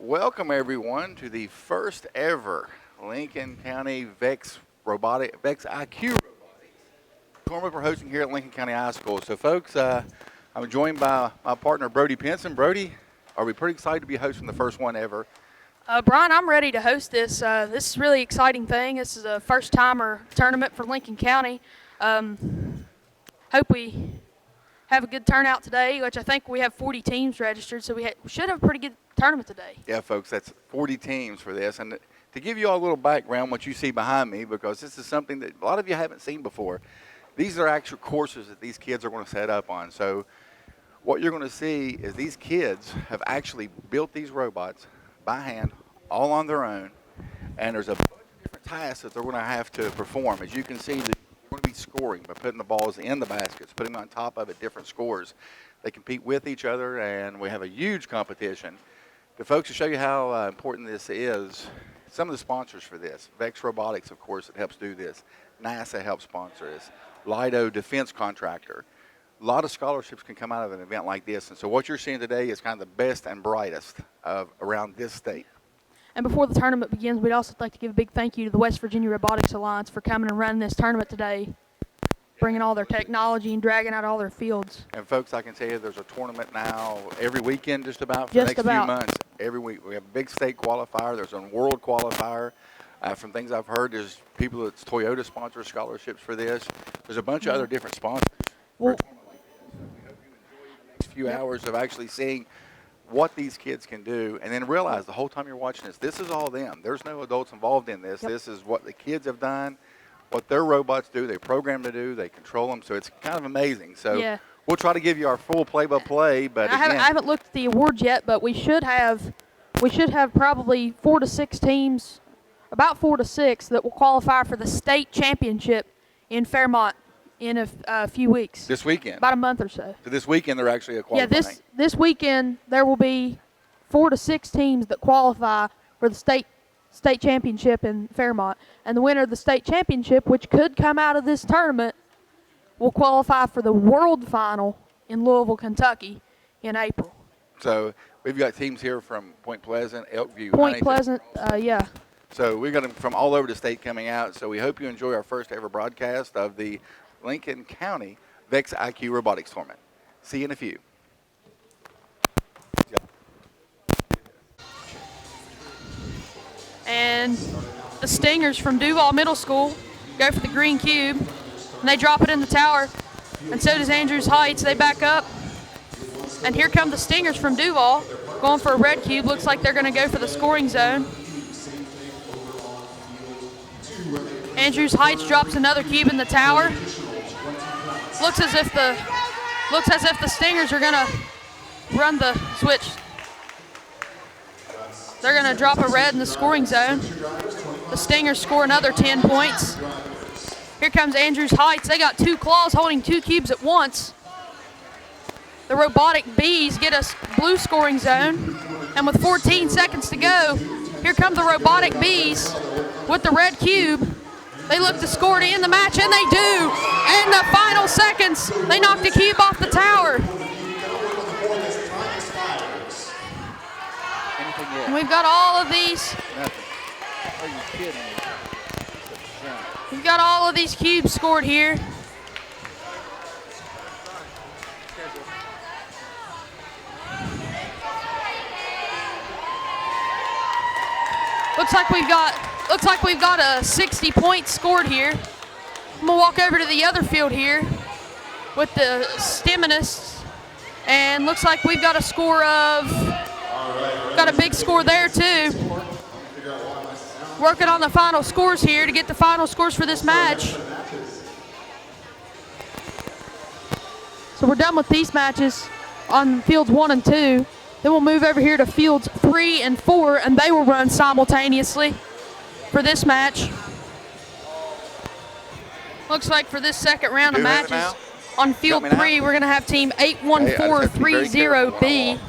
Welcome everyone to the first ever Lincoln County VEX IQ tournament we're hosting here at Lincoln County High School. So folks, I'm joined by my partner Brody Pinson. Brody, are we pretty excited to be hosting the first one ever? Brian, I'm ready to host this. This is a really exciting thing. This is a first-timer tournament for Lincoln County. Hope we have a good turnout today, which I think we have 40 teams registered, so we should have a pretty good tournament today. Yeah, folks, that's 40 teams for this. And to give you all a little background, what you see behind me, because this is something that a lot of you haven't seen before, these are actual courses that these kids are going to set up on. So what you're going to see is these kids have actually built these robots by hand, all on their own, and there's a bunch of different tasks that they're going to have to perform. As you can see, they're going to be scoring by putting the balls in the baskets, putting them on top of it, different scores. They compete with each other, and we have a huge competition. The folks, to show you how important this is, some of the sponsors for this, VEX Robotics, of course, that helps do this. NASA helps sponsor this. Lido Defense Contractor. A lot of scholarships can come out of an event like this. And so what you're seeing today is kind of the best and brightest of around this state. And before the tournament begins, we'd also like to give a big thank you to the West Virginia Robotics Alliance for coming and running this tournament today, bringing all their technology and dragging out all their fields. And folks, I can tell you there's a tournament now every weekend just about for the next few months. Every week we have a big state qualifier. There's a world qualifier. From things I've heard, there's people that's Toyota sponsor scholarships for this. There's a bunch of other different sponsors. Well, few hours of actually seeing what these kids can do, and then realize the whole time you're watching this is all them. There's no adults involved in this. This is what the kids have done, what their robots do, they program to do, they control them, so it's kind of amazing. So we'll try to give you our full play-by-play, but I haven't looked at the awards yet, but we should have probably 4 to 6 teams, about 4 to 6, that will qualify for the state championship in Fairmont in a few weeks. This weekend? About a month or so. So this weekend they're actually qualifying? Yeah, this weekend there will be 4 to 6 teams that qualify for the state championship in Fairmont. And the winner of the state championship, which could come out of this tournament, will qualify for the world final in Louisville, Kentucky in April. So we've got teams here from Point Pleasant, Elkview, Point Pleasant, yeah. So we've got them from all over the state coming out. So we hope you enjoy our first ever broadcast of the Lincoln County VEX IQ Robotics Tournament. See you in a few. And the Stingers from Duval Middle School go for the green cube, and they drop it in the tower, and so does Andrews Heights. They back up, and here come the Stingers from Duval going for a red cube. Looks like they're going to go for the scoring zone. Andrews Heights drops another cube in the tower. Looks as if the Stingers are going to run the switch. They're going to drop a red in the scoring zone. The Stingers score another 10 points. Here comes Andrews Heights. They got 2 claws holding 2 cubes at once. The robotic bees get us blue scoring zone. And with 14 seconds to go, here come the robotic bees with the red cube. They look to score to end the match, and they do. In the final seconds, they knock the cube off the tower. And we've got all of these. Are you kidding me? We've got all of these cubes scored here. Looks like we've got a 60 points scored here. I'm gonna walk over to the other field here with the Steminists, and looks like we've got a score of, got a big score there too. Working on the final scores here to get the final scores for this match. So we're done with these matches on fields 1 and 2. Then we'll move over here to fields 3 and 4, and they will run simultaneously for this match. Looks like for this second round of matches, on field 3, we're going to have team 81430B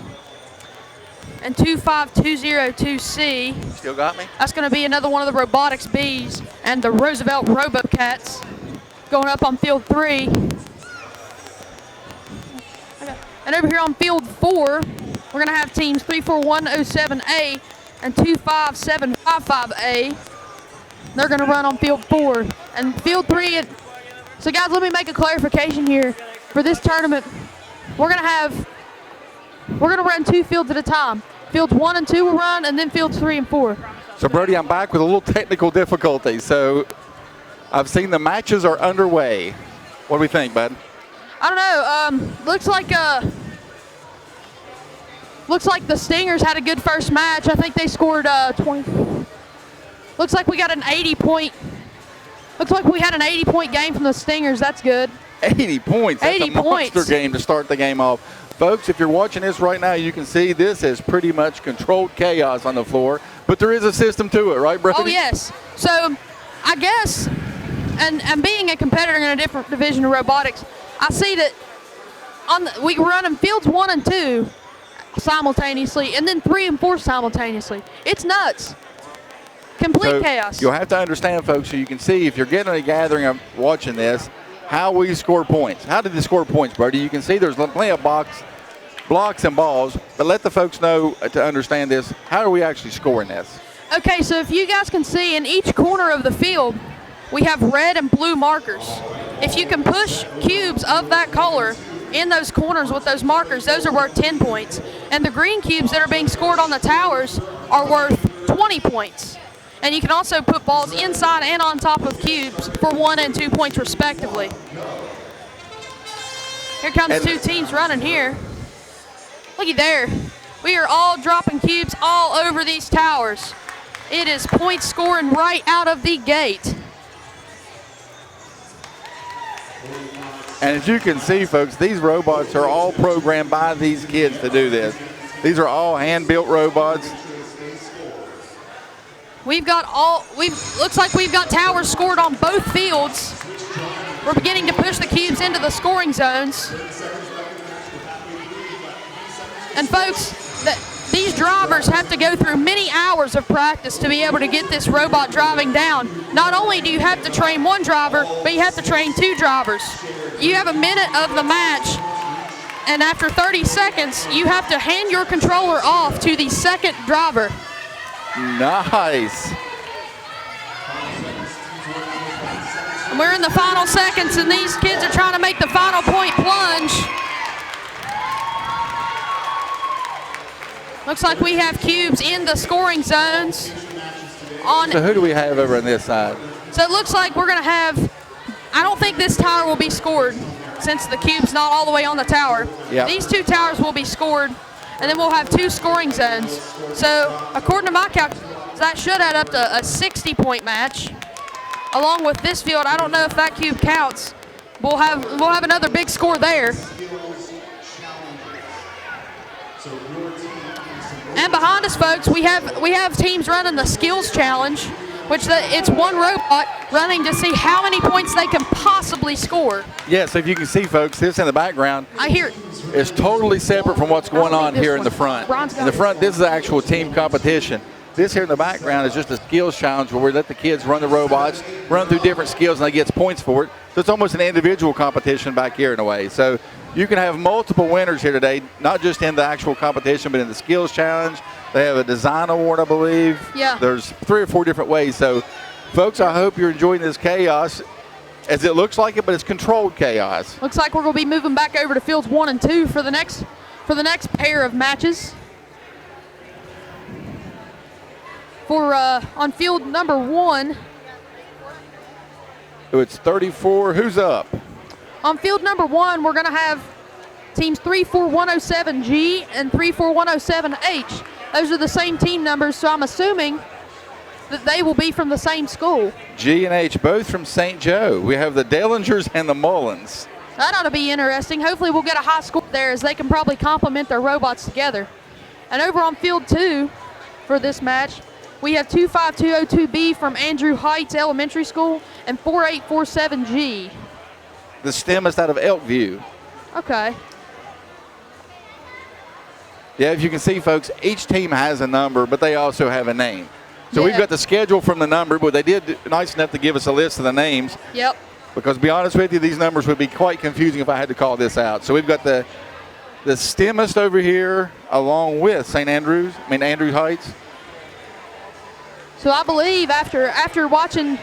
and 25202C. Still got me? That's going to be another one of the robotics bees and the Roosevelt Robocats going up on field 3. And over here on field 4, we're going to have teams 34107A and 25755A. They're going to run on field 4. And field 3, so guys, let me make a clarification here. For this tournament, we're going to run 2 fields at a time. Fields 1 and 2 will run, and then fields 3 and 4. So, Brody, I'm back with a little technical difficulty. So, I've seen the matches are underway. What do we think, bud? I don't know. Looks like the Stingers had a good first match. I think they scored 20. Looks like we got an 80-point. Looks like we had an 80-point game from the Stingers. That's good. 80 points. That's 80 a monster points. game to start the game off. Folks, if you're watching this right now, you can see this is pretty much controlled chaos on the floor. But there is a system to it, right, Brody? Oh, yes. So, I guess, and being a competitor in a different division of robotics, I see that we were running fields 1 and 2 simultaneously, and then 3 and 4 simultaneously. It's nuts. Complete chaos. You'll have to understand, folks, so you can see if you're getting a gathering of watching this, how we score points. How did they score points, Brody? You can see there's plenty of blocks and balls, but let the folks know to understand this. How are we actually scoring this? Okay, so if you guys can see in each corner of the field, we have red and blue markers. If you can push cubes of that color in those corners with those markers, those are worth 10 points. And the green cubes that are being scored on the towers are worth 20 points. And you can also put balls inside and on top of cubes for 1 and 2 points respectively. Here comes 2 teams running here. Looky there. We are all dropping cubes all over these towers. It is point scoring right out of the gate. And as you can see, folks, these robots are all programmed by these kids to do this. These are all hand-built robots. Looks like we've got towers scored on both fields. We're beginning to push the cubes into the scoring zones. And folks, these drivers have to go through many hours of practice to be able to get this robot driving down. Not only do you have to train 1 driver, but you have to train 2 drivers. You have a minute of the match, and after 30 seconds, you have to hand your controller off to the second driver. Nice. And we're in the final seconds, and these kids are trying to make the final point plunge. Looks like we have cubes in the scoring zones. So who do we have over on this side? So it looks like we're going to have, I don't think this tower will be scored since the cube's not all the way on the tower. Yep. These 2 towers will be scored, and then we'll have 2 scoring zones. So according to my calculations, that should add up to a 60-point match. Along with this field, I don't know if that cube counts. We'll have another big score there. And behind us, folks, we have teams running the skills challenge, which it's 1 robot running to see how many points they can possibly score. Yeah, so if you can see, folks, this in the background. I hear it. It's totally separate from what's going on here in the front. In the front, this is actual team competition. This here in the background is just a skills challenge where we let the kids run the robots, run through different skills, and they get points for it. So it's almost an individual competition back here in a way. So you can have multiple winners here today, not just in the actual competition, but in the skills challenge. They have a design award, I believe. Yeah. There's 3 or 4 different ways. So, folks, I hope you're enjoying this chaos, as it looks like it, but it's controlled chaos. Looks like we're going to be moving back over to fields 1 and 2 for the next pair of matches. On field number 1. So it's 34. Who's up? On field number 1, we're going to have teams 34107G and 34107H. Those are the same team numbers, so I'm assuming that they will be from the same school. G and H, both from St. Joe. We have the Dellingers and the Mullins. That ought to be interesting. Hopefully we'll get a high score there, as they can probably complement their robots together. And over on field 2 for this match, we have 25202B from Andrew Heights Elementary School and 4847G. The STEM is out of Elkview. Okay. Yeah, if you can see, folks, each team has a number, but they also have a name. So we've got the schedule from the number, but they did nice enough to give us a list of the names. Yep. Because to be honest with you, these numbers would be quite confusing if I had to call this out. So we've got the the STEMist over here along with Andrews Heights. So I believe after watching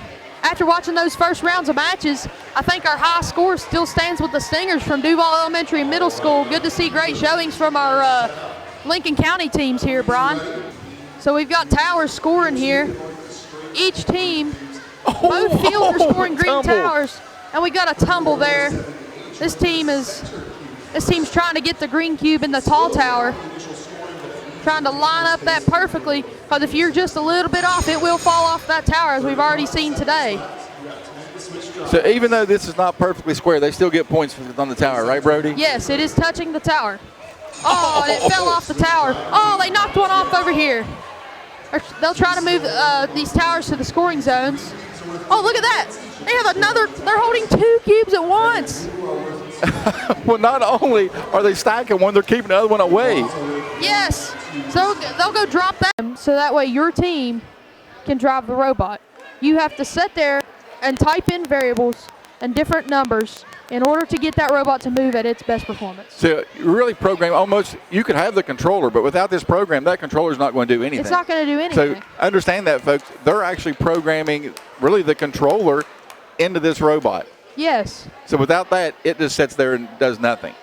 those first rounds of matches, I think our high score still stands with the Stingers from Duval Elementary and Middle School. Good to see great showings from our Lincoln County teams here, Brian. So we've got towers scoring here. Each team, both fields are scoring green towers, and we got a tumble there. This team's trying to get the green cube in the tall tower, trying to line up that perfectly, because if you're just a little bit off, it will fall off that tower, as we've already seen today. So even though this is not perfectly square, they still get points on the tower, right, Brody? Yes, it is touching the tower. Oh, and it fell off the tower. Oh, they knocked one off over here. They'll try to move these towers to the scoring zones. Oh, look at that. They have they're holding 2 cubes at once. Well, not only are they stacking one, they're keeping the other one away. Yes. So they'll go drop that, so that way your team can drive the robot. You have to sit there and type in variables and different numbers in order to get that robot to move at its best performance. So you really program you could have the controller, but without this program, that controller is not going to do anything. It's not going to do anything. So understand that, folks. They're actually programming really the controller into this robot. Yes. So without that, it just sits there and does nothing.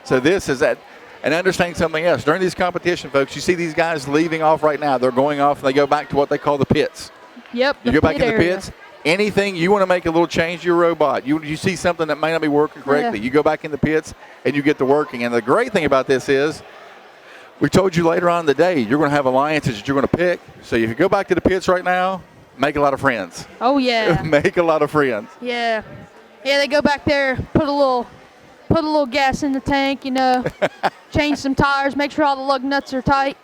So this is that. And understand something else. During these competition, folks, you see these guys leaving off right now. They're going off and they go back to what they call the pits. Yep. You go back in the pits. Anything you want to make a little change to your robot, you see something that may not be working correctly, you go back in the pits and you get to working. And the great thing about this is, we told you later on in the day, you're going to have alliances that you're going to pick. So if you go back to the pits right now, make a lot of friends. Oh, yeah. Make a lot of friends. Yeah. Yeah, they go back there, put a little gas in the tank, change some tires, make sure all the lug nuts are tight.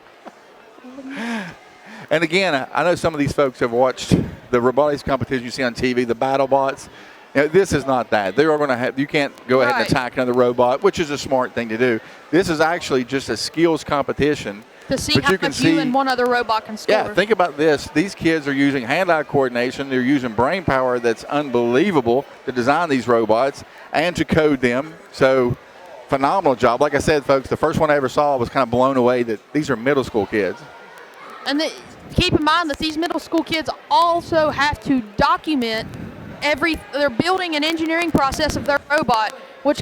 And again, I know some of these folks have watched the robotics competition you see on TV, the battle bots. This is not that. They are going to have. You can't go ahead and attack another robot, which is a smart thing to do. This is actually just a skills competition. To see how much you and one other robot can score. Yeah, think about this. These kids are using hand-eye coordination. They're using brain power that's unbelievable to design these robots and to code them. So, phenomenal job. Like I said, folks, the first one I ever saw was kind of blown away that these are middle school kids. And keep in mind that these middle school kids also have to document their building and engineering process of their robot, which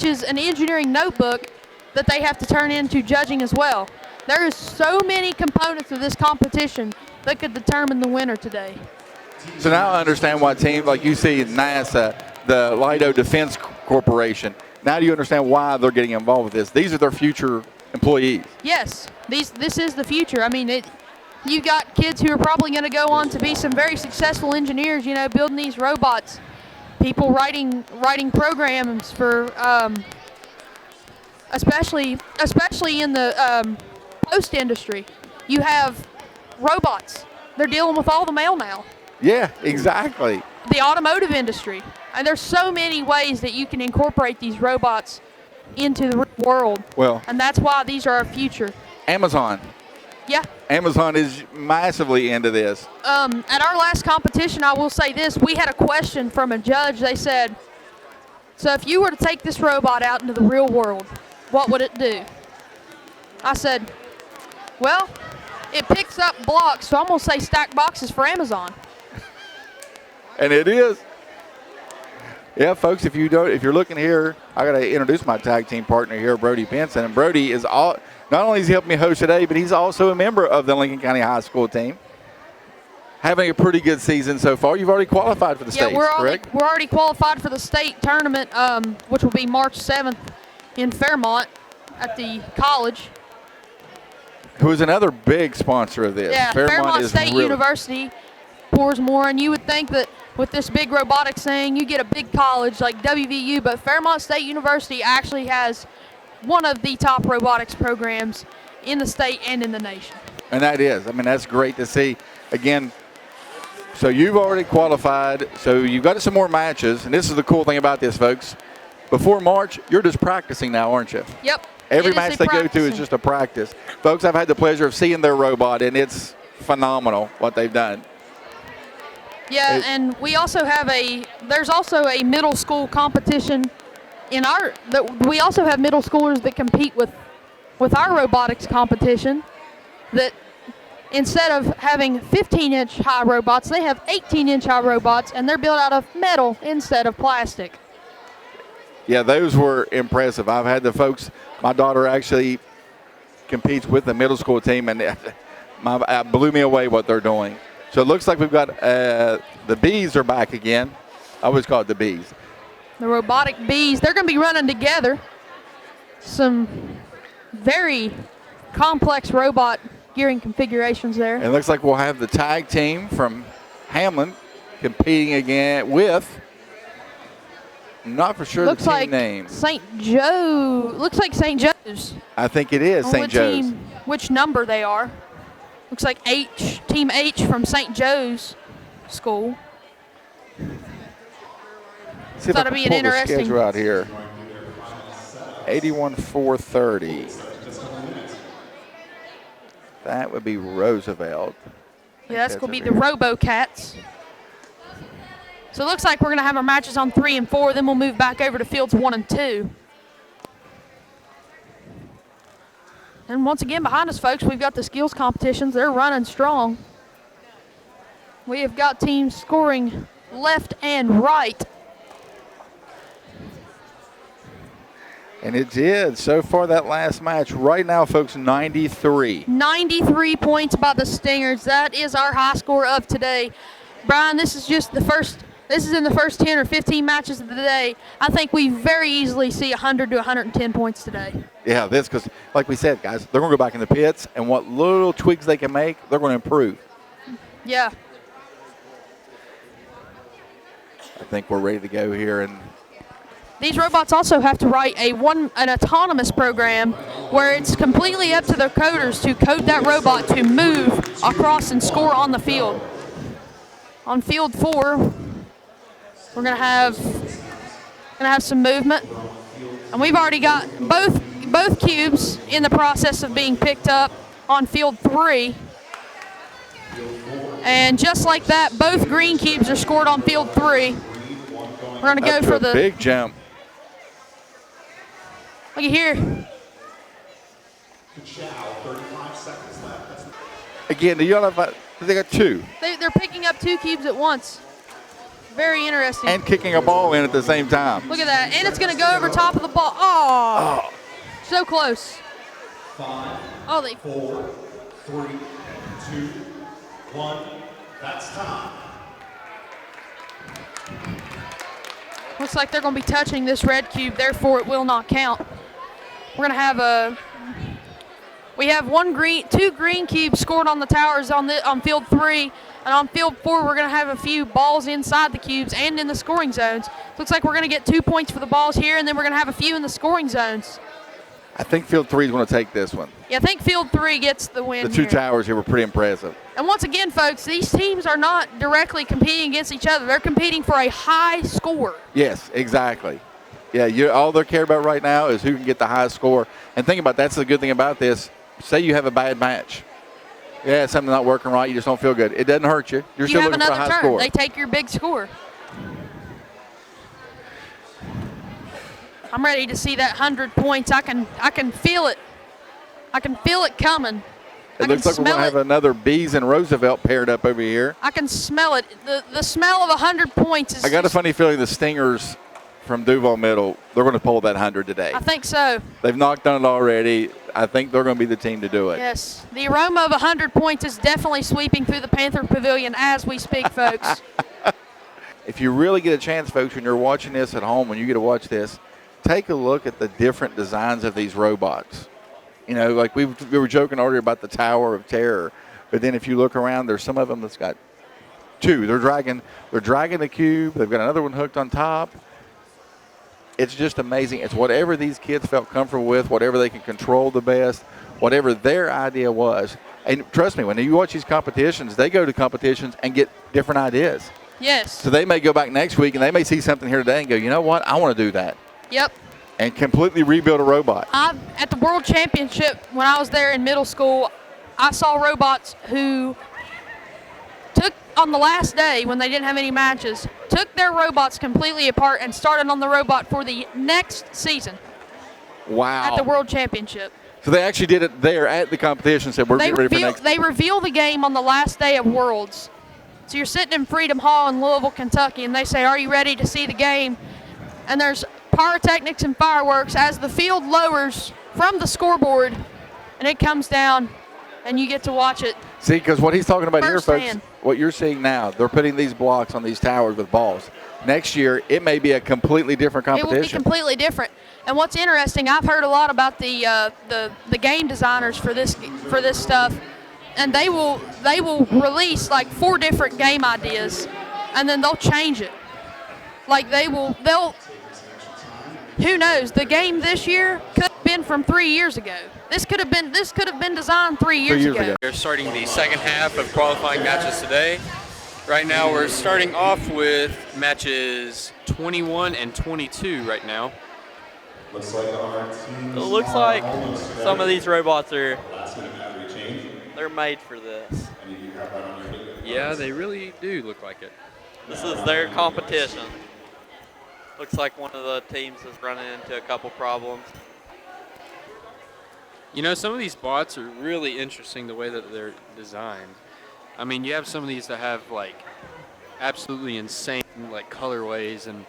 is an engineering notebook that they have to turn into judging as well. There is so many components of this competition that could determine the winner today. So now I understand why teams like you see NASA, the Lido Defense Corporation, now do you understand why they're getting involved with this? These are their future employees. Yes, this is the future. I mean, you got kids who are probably going to go on to be some very successful engineers, building these robots, people writing programs for, especially in the post industry. You have robots. They're dealing with all the mail now. Yeah, exactly. The automotive industry. And there's so many ways that you can incorporate these robots into the real world. Well, and that's why these are our future. Amazon. Yeah. Amazon is massively into this. At our last competition, I will say this, we had a question from a judge. They said, so if you were to take this robot out into the real world, what would it do? I said, well, it picks up blocks, so I'm going to say stack boxes for Amazon. And it is. Yeah, folks, if you're looking here, I got to introduce my tag team partner here, Brody Benson. And Brody is not only is he helping me host today, but he's also a member of the Lincoln County High School team. Having a pretty good season so far. You've already qualified for the state, correct? We're already qualified for the state tournament, which will be March 7th in Fairmont at the college. Who is another big sponsor of this. Yeah, Fairmont State University pours more, and you would think that with this big robotics thing, you get a big college like WVU, but Fairmont State University actually has one of the top robotics programs in the state and in the nation. And that is. I mean, that's great to see. Again, so you've already qualified, so you've got some more matches, and this is the cool thing about this, folks. Before March, you're just practicing now, aren't you? Yep. Every match they go to is just a practice. Folks, I've had the pleasure of seeing their robot, and it's phenomenal what they've done. Yeah, and we also have there's also a middle school competition we also have middle schoolers that compete with our robotics competition that instead of having 15-inch high robots, they have 18-inch high robots, and they're built out of metal instead of plastic. Yeah, those were impressive. I've had the folks, my daughter actually competes with the middle school team, and it blew me away what they're doing. So it looks like we've got the bees are back again. I always call it the bees. The robotic bees, they're going to be running together. Some very complex robot gearing configurations there. And it looks like we'll have the tag team from Hamlin competing again with, I'm not for sure looks the team like name. St. Joe. Looks like St. Joe's. I think it is St. Joe's. Which number they are. Looks like Team H from St. Joe's school. See if Thought I it'd can be an pull the interesting schedule out here. 81-430. That would be Roosevelt. Yeah, that's going to be the RoboCats. So it looks like we're going to have our matches on 3 and 4. Then we'll move back over to fields 1 and 2. And once again, behind us, folks, we've got the skills competitions. They're running strong. We have got teams scoring left and right. And it did. So far, that last match, right now, folks, 93. 93 points by the Stingers. That is our high score of today. Brian, this is just the first. This is in the first 10 or 15 matches of the day. I think we very easily see 100 to 110 points today. Yeah, this because, like we said, guys, they're going to go back in the pits, and what little tweaks they can make, they're going to improve. Yeah. I think we're ready to go here. And these robots also have to write an autonomous program where it's completely up to their coders to code that robot to move across and score on the field. On field 4, we're gonna have some movement, and we've already got both cubes in the process of being picked up on field 3. And just like that, both green cubes are scored on field 3. We're gonna go for the big jump. Look at here. Again, do you know if they got 2? They're picking up 2 cubes at once. Very interesting. And kicking a ball in at the same time. Look at that. And it's going to go over top of the ball. Oh. So close. 5, Oh, they 4, 3, 2, 1. That's time. looks like they're going to be touching this red cube, therefore it will not count. We're going to have we have two green cubes scored on the towers on field 3, and on field 4 we're going to have a few balls inside the cubes and in the scoring zones. Looks like we're going to get 2 points for the balls here, and then we're going to have a few in the scoring zones. I think field 3 is going to take this one. Yeah, I think field 3 gets the win. The two here. towers here were pretty impressive. And once again, folks, these teams are not directly competing against each other. They're competing for a high score. Yes, exactly. Yeah, all they care about right now is who can get the highest score. And think about that's the good thing about this. Say you have a bad match. Yeah, something not working right. You just don't feel good. It doesn't hurt you. You're You still have looking for a another high turn. score. They take your big score. I'm ready to see that 100 points. I can feel it. I can feel it coming. It looks like we're going to have another Bees and Roosevelt paired up over here. I can smell it. The smell of 100 points is I got a funny feeling the Stingers from Duval Middle, they're going to pull that 100 today. I think so. They've knocked on it already. I think they're going to be the team to do it. Yes. The aroma of 100 points is definitely sweeping through the Panther Pavilion as we speak, folks. If you really get a chance, folks, when you're watching this at home, when you get to watch this, take a look at the different designs of these robots. You know, like we were joking earlier about the Tower of Terror, but then if you look around, there's some of them that's got two. They're dragging the cube. They've got another one hooked on top. It's just amazing. It's whatever these kids felt comfortable with, whatever they can control the best, whatever their idea was. And trust me, when you watch these competitions, they go to competitions and get different ideas. Yes. So they may go back next week and they may see something here today and go, you know what, I want to do that. Yep. And completely rebuild a robot. At the World Championship, when I was there in middle school, I saw robots who on the last day when they didn't have any matches, took their robots completely apart and started on the robot for the next season Wow. at the World Championship. So they actually did it there at the competition. Said we're getting ready for next. They reveal the game on the last day of Worlds. So you're sitting in Freedom Hall in Louisville, Kentucky, and they say, "Are you ready to see the game?" And there's pyrotechnics and fireworks as the field lowers from the scoreboard, and it comes down, and you get to watch it. See, because what he's talking about here, folks, Firsthand. what you're seeing now, they're putting these blocks on these towers with balls. Next year, it may be a completely different It will be competition. completely different. And what's interesting, I've heard a lot about the game designers for this stuff, and they will release like 4 different game ideas, and then they'll change it. Like they'll who knows? The game this year could have been from 3 years ago. This could have been designed 3 years ago. We're starting the second half of qualifying matches today. Right now we're starting off with matches 21 and 22 right now. Looks like our teams It looks like are almost some of these robots are last minute battery change. they're made for this. Any of you have that on your video? Yeah, they really do look like it. This is their competition. Looks like one of the teams is running into a couple problems. You know, some of these bots are really interesting the way that they're designed. I mean, you have some of these that have like absolutely insane like colorways and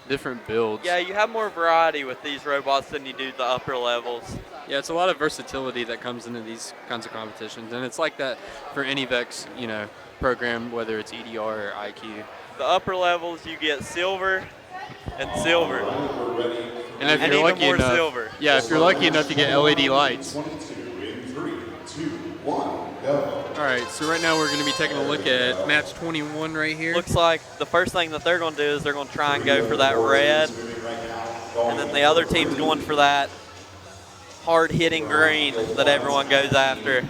different builds. Yeah, you have more variety with these robots than you do the upper levels. Yeah, it's a lot of versatility that comes into these kinds of competitions, and it's like that for any VEX, you know, program, whether it's EDR or IQ. The upper levels you get silver and silver. And if And you're even lucky more enough, silver. yeah, if you're lucky enough, you get LED lights. 22 in 3, 2, 1, go. All right, so right now we're going to be taking a look at match 21 right here. Looks like the first thing that they're going to do is they're going to try and go for that red, and then the other team's going for that hard-hitting green that everyone goes after.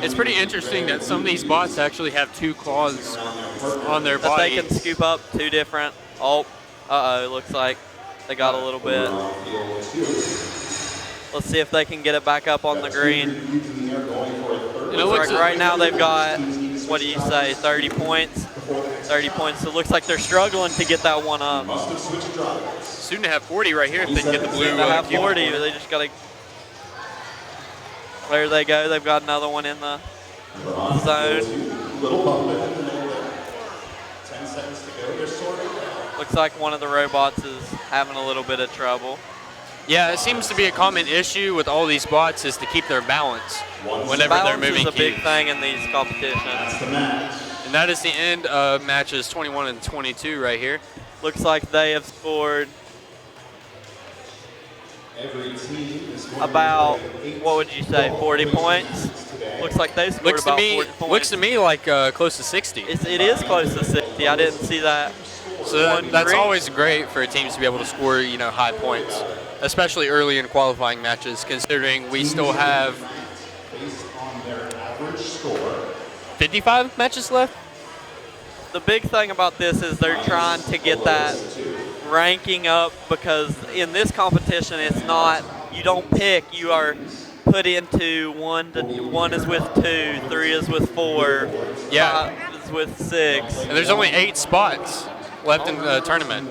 It's pretty interesting that some of these bots actually have 2 claws on their That body. they can scoop up 2 different. Oh, looks like they got a little bit. Let's see if they can get it back up on the green. And it Looks looks like right now they've got, what do you say, 30 points? 30 points. So it looks like they're struggling to get that one up. soon to have 40 right here if they can get the blue. They have cube. 40, but they just got to. There they go. They've got another one in the zone. Little bump in the middle there. 10 seconds to go. They're sorting out. Looks like one of the robots is having a little bit of trouble. Yeah, it seems to be a common issue with all these bots is to keep their balance whenever they're Balance moving is a big cubes. thing in these competitions. That's the match. And that is the end of matches 21 and 22 right here. Looks like they have scored Every team is going about, to play 8 what would you say, 40 points? today. Looks like they scored Looks to about me 40 points. looks to me like close to 60. It is close to 60. I didn't see that. So that's green. always great for teams to be able to score, you know, high points, especially early in qualifying matches, considering we still have Based on their average score, 55 matches left. The big thing about this is they're trying to get that ranking up, because in this competition it's not, you don't pick, you are put into one is with 2, 3 is with 4, Yeah. 5 is with 6. And there's only 8 spots left in the tournament.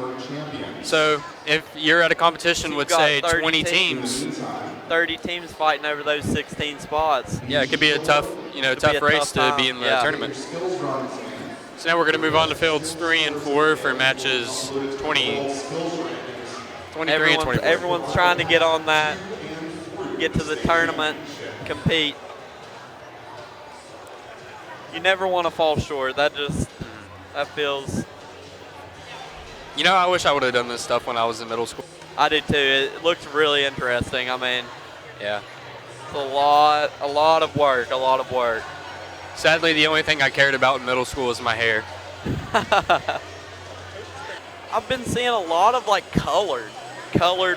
So if you're at a competition with, You've got say, 30 20 teams. teams, 30 teams fighting over those 16 spots. yeah, it could be a tough, you know, Could be tough a race tough to be time, in the yeah. tournament. So now we're going to move on to fields 3 and 4 for matches 23 and 24. Everyone's trying to get on that, get to the tournament, compete. You never want to fall short. That feels. You know, I wish I would have done this stuff when I was in middle school. I did too. It looked really interesting. I mean, Yeah. it's a lot of work. Sadly, the only thing I cared about in middle school was my hair. I've been seeing a lot of like colored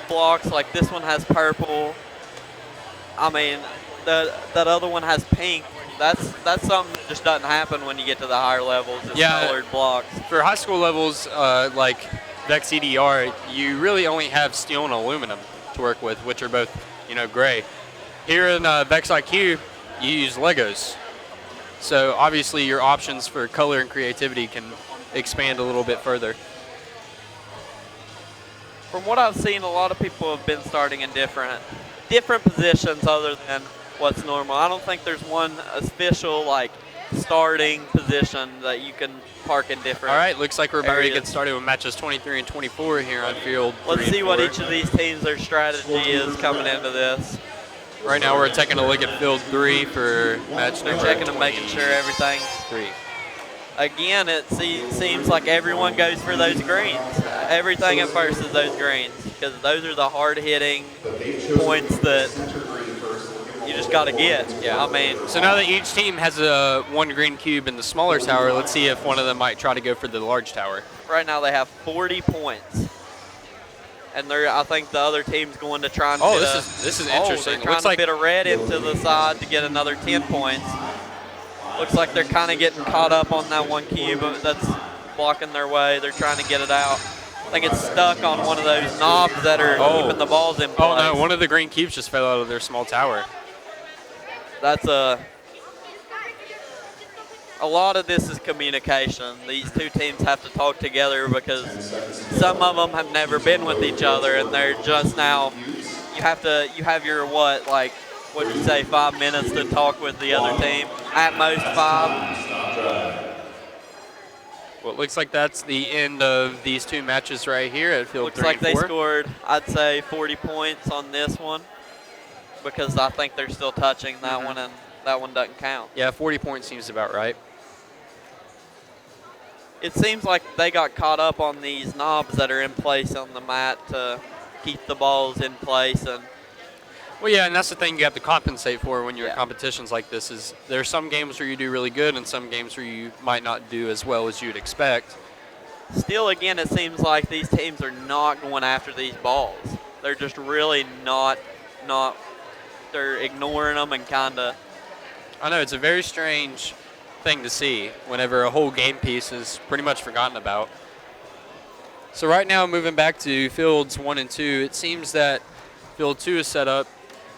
blocks. Like this one has purple. I mean, that other one has pink. That's something that just doesn't happen when you get to the higher levels. Is Yeah. colored blocks. For high school levels, like VEXIQ, you really only have steel and aluminum to work with, which are both, you know, gray. Here in VEXIQ, you use Legos. So obviously your options for color and creativity can expand a little bit further. From what I've seen, a lot of people have been starting in different positions other than what's normal. I don't think there's one official like starting position that you can park in different. All right, looks like we're about to get areas. started with matches 23 and 24 here on field. Let's 3 and see what 4. each of these teams, their strategy is coming into this. Right now we're taking a look at field 3 for match They're number checking and making sure everything. 3. Again, it seems like everyone goes for those greens. Everything at first is those greens because those are the hard-hitting points that you just got to get. Yeah. I mean, So now that each team has a 1 green cube in the smaller tower, let's see if one of them might try to go for the large tower. right now they have 40 points. And I think the other team's going to try and Oh, fit this is they're interesting. trying Looks to like fit a red into the side to get another 10 points. Looks like they're kind of getting caught up on that one cube that's blocking their way. They're trying to get it out. I think it's stuck on one of those knobs that are keeping the balls in place. Oh no, one of the green cubes just fell out of their small tower. That's a lot of this is communication. These two teams have to talk together because some of them have never been with each other and they're just now. You have your what'd you say, 5 minutes to talk with the other team. At most 5. Well, it looks like that's the end of these two matches right here at field Looks 3 like and they 4. scored, I'd say 40 points on this one because I think they're still touching that one and that one doesn't count. Yeah, 40 points seems about right. It seems like they got caught up on these knobs that are in place on the mat to keep the balls in place. And Well, yeah, and that's the thing you have to compensate for when you're Yeah. in competitions like this. Is there are some games where you do really good and some games where you might not do as well as you'd expect. still, again, it seems like these teams are not going after these balls. They're just really not. They're ignoring them and kind of. I know, it's a very strange thing to see whenever a whole game piece is pretty much forgotten about. So right now, moving back to fields 1 and 2, it seems that field 2 is set up.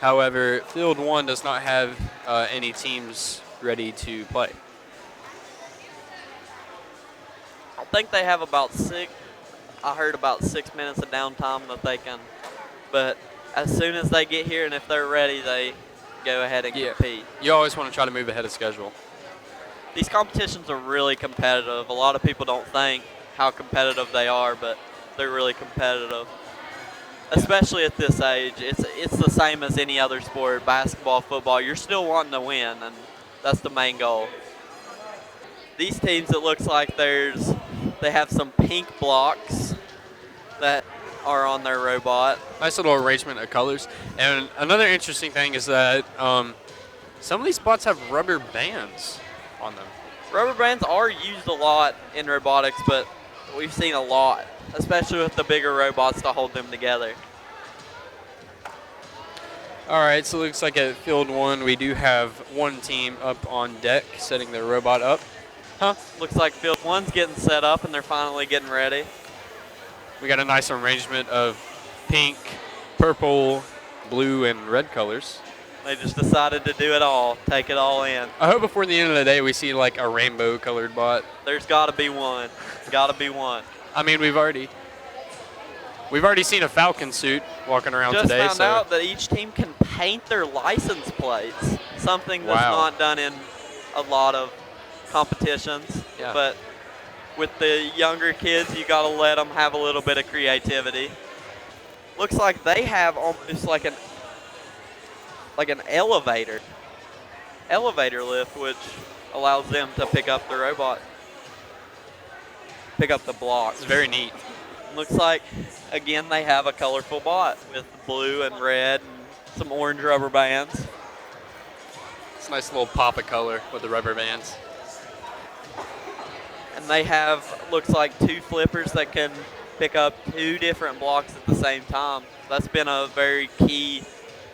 However, field 1 does not have any teams ready to play. I think they have about 6. I heard about 6 minutes of downtime that they can. But as soon as they get here and if they're ready, they go ahead and compete. You always want to try to move ahead of schedule. These competitions are really competitive. A lot of people don't think how competitive they are, but they're really competitive. Especially at this age, it's the same as any other sport, basketball, football. You're still wanting to win, and that's the main goal. These teams, it looks like they have some pink blocks that are on their robot. Nice little arrangement of colors. And another interesting thing is that some of these spots have rubber bands on them. Rubber bands are used a lot in robotics, but we've seen a lot, especially with the bigger robots to hold them together. All right, so it looks like at field 1, we do have one team up on deck setting their robot up. Looks like field 1's getting set up and they're finally getting ready. We got a nice arrangement of pink, purple, blue, and red colors. They just decided to do it all, take it all in. I hope before the end of the day we see like a rainbow colored bot. There's got to be one. Got to be one. I mean, we've already seen a Falcon suit walking around Just today. found So out that each team can paint their license plates, something that's Wow. not done in a lot of competitions. Yeah. But with the younger kids, you got to let them have a little bit of creativity. Looks like they have almost like an elevator lift, which allows them to pick up the robot, pick up the blocks. it's very neat. Looks like, again, they have a colorful bot with blue and red and some orange rubber bands. It's a nice little pop of color with the rubber bands. And they have, looks like, 2 flippers that can pick up 2 different blocks at the same time. That's been a very key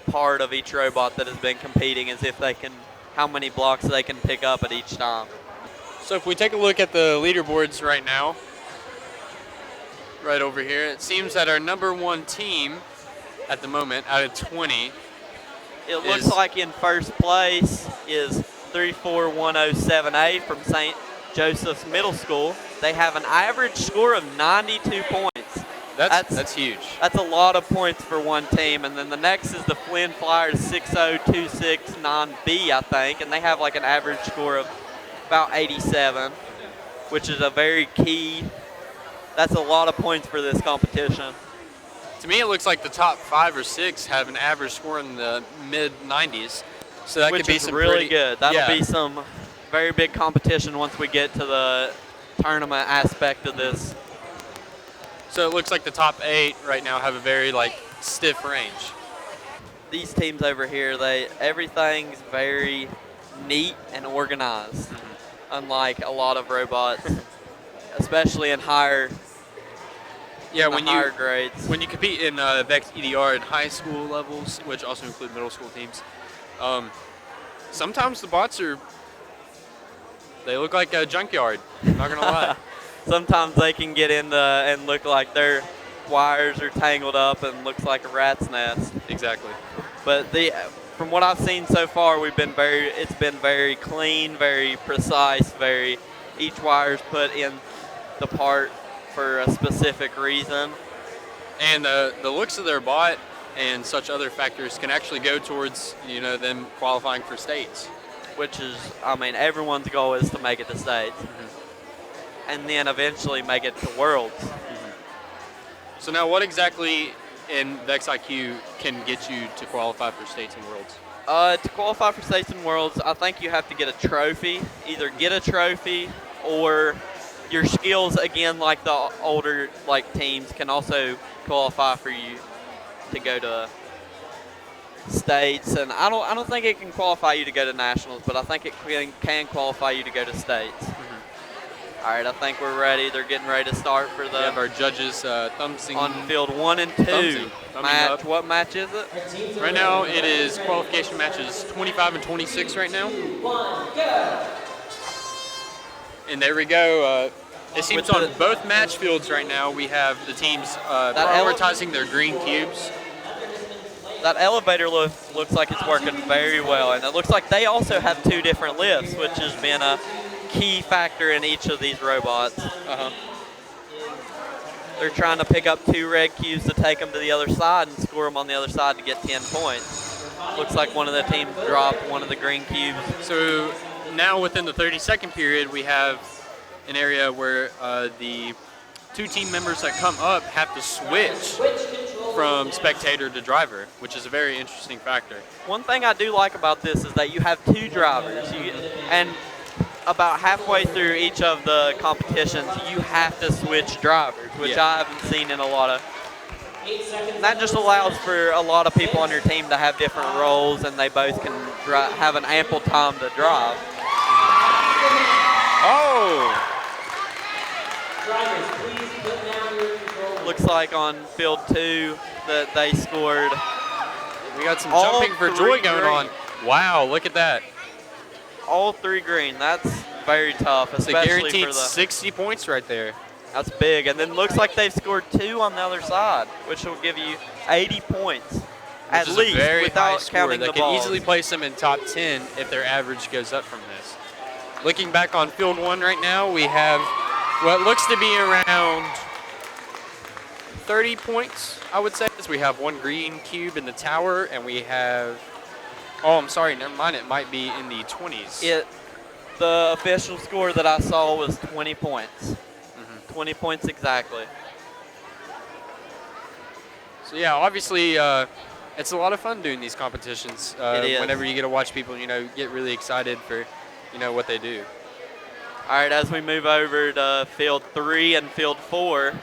part of each robot that has been competing, is if they can, how many blocks they can pick up at each time. So if we take a look at the leaderboards right now, right over here, it seems that our number 1 team at the moment out of 20 It looks is- like in first place is 34107A from St. Joseph's Middle School. They have an average score of 92 points. That's huge. That's a lot of points for one team. And then the next is the Flynn Flyers 60269B, I think, and they have like an average score of about 87, which is a very key. That's a lot of points for this competition. To me, it looks like the top 5 or 6 have an average score in the mid-90s. So that Which could be is some really pretty, good. That'll yeah. be some very big competition once we get to the tournament aspect of this. So it looks like the top 8 right now have a very like stiff range. These teams over here, everything's very neat and organized, unlike a lot of robots, especially in higher grades. When you compete in VEX EDR at high school levels, which also include middle school teams, sometimes the bots they look like a junkyard. I'm not gonna lie. Sometimes they can get into and look like their wires are tangled up and looks like a rat's nest. Exactly. But from what I've seen so far, it's been very clean, very precise, each wire's put in the part for a specific reason. And the looks of their bot and such other factors can actually go towards them qualifying for states. Which is, everyone's goal is to make it to states. And then eventually make it to Worlds. So now what exactly in VEXIQ can get you to qualify for states and worlds? To qualify for states and worlds, I think you have to get a trophy. Either get a trophy or your skills, again, like the older teams, can also qualify for you to go to states. And I don't think it can qualify you to go to nationals, but I think it can qualify you to go to states. All right, I think we're ready. They're getting ready to start for the. We have our judges thumbsing on field 1 and 2 match. Up. What match is it? Right now, it is qualification matches 25 and 26 right now. And there we go. It seems on both match fields right now, we have the teams prioritizing their green cubes. That elevator lift looks like it's working very well, and it looks like they also have 2 different lifts, which has been a key factor in each of these robots. They're trying to pick up 2 red cubes to take them to the other side and score them on the other side to get 10 points. Looks like one of the teams dropped one of the green cubes. So now within the 30-second period, we have an area where the 2 team members that come up have to switch from spectator to driver, which is a very interesting factor. One thing I do like about this is that you have 2 drivers, and about halfway through each of the competitions, you have to switch drivers, which I haven't seen in a lot of. That just allows for a lot of people on your team to have different roles, and they both can have an ample time to drive. Oh! Looks like on field 2 that they scored. We got some jumping for joy going on. Wow, look at that. All 3 green. That's very tough, It's a especially guaranteed for the. 60 points right there. That's big. And then looks like they've scored 2 on the other side, which will give you 80 points at Which is least a very high without score counting that the can balls. easily place them in top 10 if their average goes up from this. Looking back on field 1 right now, we have what looks to be around 30 points, I would say. We have 1 green cube in the tower, and we have, oh, I'm sorry, never mind, it might be in the 20s. The official score that I saw was 20 points. 20 points exactly. So yeah, obviously it's a lot of fun doing these competitions. It is. Whenever you get to watch people, get really excited for, what they do. All right, as we move over to field 3 and field 4,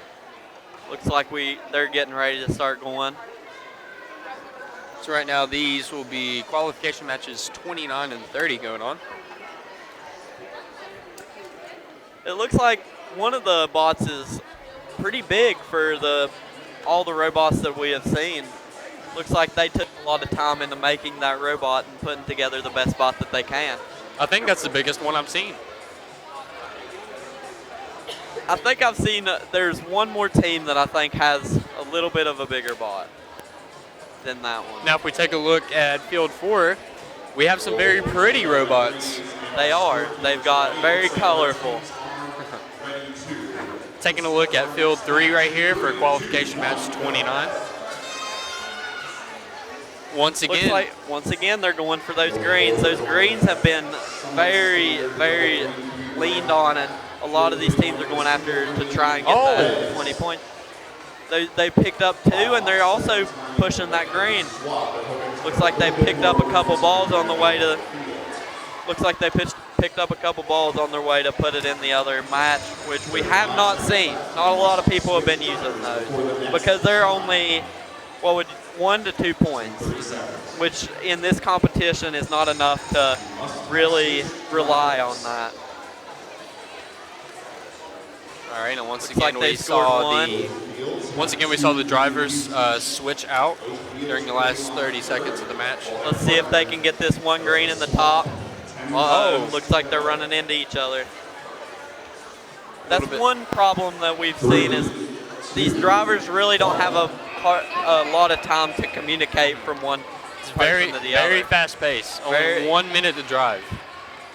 looks like they're getting ready to start going. So right now these will be qualification matches 29 and 30 going on. It looks like one of the bots is pretty big for all the robots that we have seen. Looks like they took a lot of time into making that robot and putting together the best bot that they can. I think that's the biggest one I've seen. I think I've seen there's one more team that I think has a little bit of a bigger bot than that one. Now if we take a look at field 4, We have some very pretty robots. They are. They've got very colorful. Taking a look at field 3 right here for qualification match 29. Once again, They're going for those greens. Those greens have been very, very leaned on, and a lot of these teams are going after to try and get that 20 points. They picked up 2, and they're also pushing that green. Looks like they picked up a couple balls on the way to. Looks like they picked up a couple balls on their way to put it in the other match, which we have not seen. Not a lot of people have been using those because they're only 1 to 2 points, which in this competition is not enough to really rely on that. All right, and once Looks like again they scored we saw the drivers switch out during the last 30 seconds of the match. Let's see if they can get this one green in the top. Looks like they're running into each other. That's one problem that we've seen is these drivers really don't have a lot of time to communicate from one person to the other. Very fast pace. Only 1 minute to drive.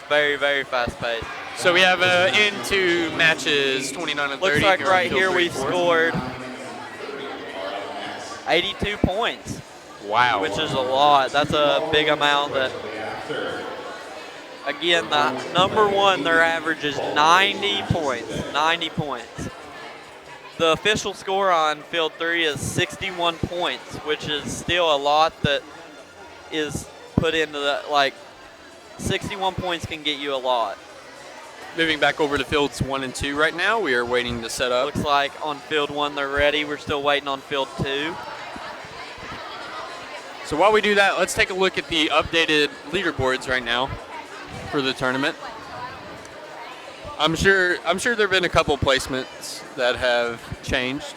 Very, very fast pace. So we have into matches 29 and 30. Looks like right here we've scored 82 points. Wow. Which is a lot. That's a big amount. Again, the number 1, their average is 90 points. 90 points. The official score on field 3 is 61 points, which is still a lot that is put into the, 61 points can get you a lot. Moving back over to fields 1 and 2 right now. We are waiting to set up. Looks like on field 1 they're ready. We're still waiting on field 2. So while we do that, let's take a look at the updated leaderboards right now for the tournament. I'm sure there have been a couple placements that have changed.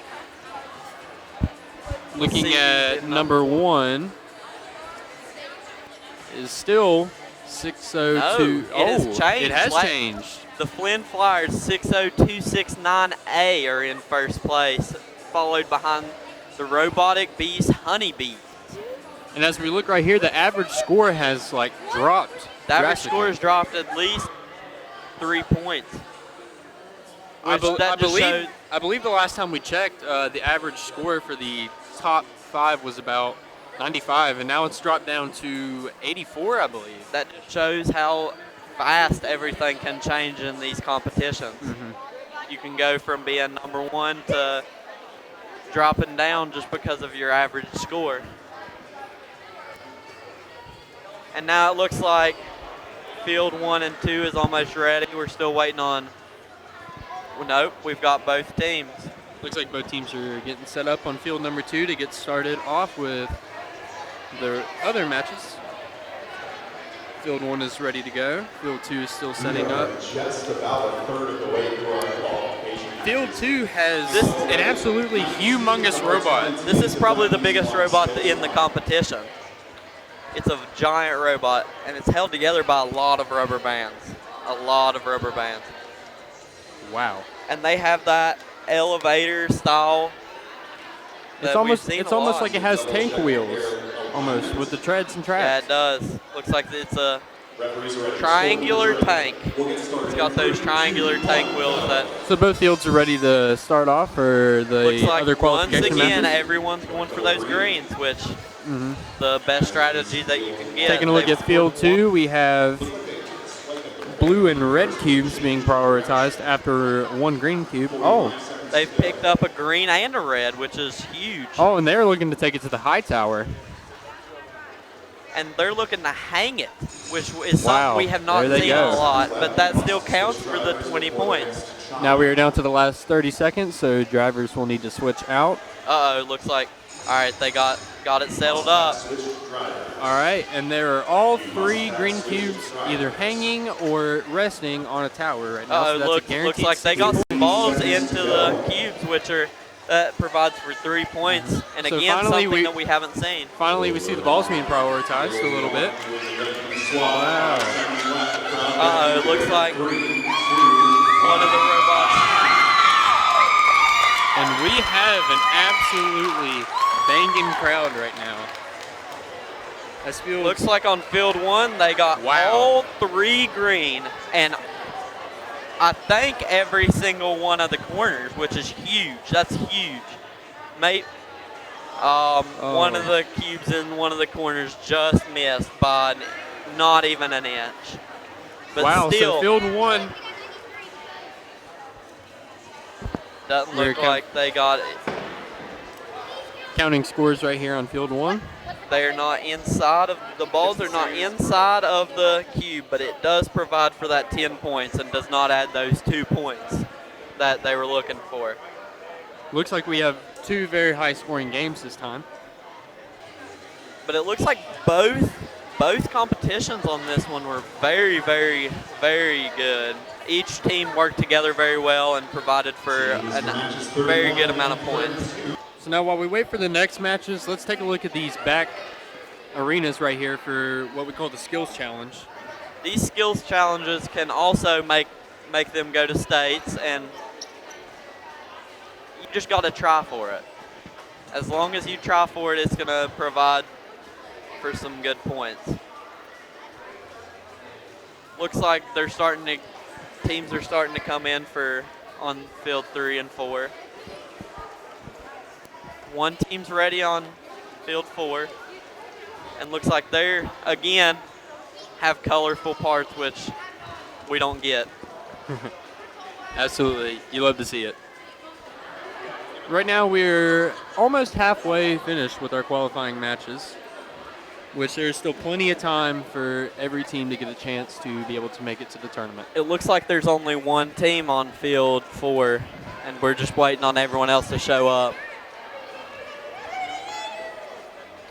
Looking at number 1 is still 602. No, it has changed. It has changed. The Flynn Flyers 60269A are in first place, followed behind the Robotic Bees Honeybees. And as we look right here, the average score has dropped. The average score has dropped at least 3 points. I believe the last time we checked, the average score for the top 5 was about 95, and now it's dropped down to 84, I believe. That just shows how fast everything can change in these competitions. Mm-hmm. You can go from being number 1 to dropping down just because of your average score. And now it looks like field 1 and 2 is almost ready. We're still waiting on. Well, nope, we've got both teams. Looks like both teams are getting set up on field number 2 to get started off with the other matches. Field 1 is ready to go. Field 2 is still setting up. Just about a third of the way through our qualification. Field 2 has an absolutely humongous robot. This is probably the biggest robot in the competition. It's a giant robot, and it's held together by a lot of rubber bands. A lot of rubber bands. Wow. And they have that elevator style. It's almost like it has tank wheels, almost, with the treads and tracks. Yeah, it does. Looks like it's a triangular tank. It's got those triangular tank wheels that. So both fields are ready to start off for the looks like other qualification once again, matches? everyone's going for those greens, which the best strategy that you can get. Taking a look at field 2, we have blue and red cubes being prioritized after one green cube. Oh. They've picked up a green and a red, which is huge. Oh, and they're looking to take it to the high tower. And they're looking to hang it, which is something we have not seen a lot, but that still counts for the 20 points. Now we are down to the last 30 seconds, so drivers will need to switch out. Uh-oh, looks like, all right, they got it settled up. All right, and there are all 3 green cubes either hanging or resting on a tower right now. So that's a guaranteed looks like they got some balls into the cubes, which are that provides for 3 points. And so again, something that we haven't seen. Finally, we see the balls being prioritized a little bit. Wow. Uh-oh, it looks like one of the robots. And we have an absolutely banging crowd right now. As field Looks like on field 1 they got Wow. all 3 green, and I think every single one of the corners, which is huge. That's huge. One of the cubes in one of the corners just missed by not even an inch. But wow, still, so field 1. doesn't We're look like they got it. Counting scores right here on field 1. They are not inside of the balls. Are not inside of the cube, but it does provide for that 10 points and does not add those 2 points that they were looking for. Looks like we have 2 very high-scoring games this time. But it looks like both competitions on this one were very, very, very good. Each team worked together very well and provided for a very good amount of points. So now while we wait for the next matches, let's take a look at these back arenas right here for what we call the skills challenge. These skills challenges can also make them go to states, and you just got to try for it. As long as you try for it, it's going to provide for some good points. Looks like teams are starting to come in on field 3 and 4. One team's ready on field 4, and looks like they're, again, have colorful parts, which we don't get. Absolutely. You love to see it. Right now we're almost halfway finished with our qualifying matches, which there's still plenty of time for every team to get a chance to be able to make it to the tournament. It looks like there's only one team on field 4, and we're just waiting on everyone else to show up.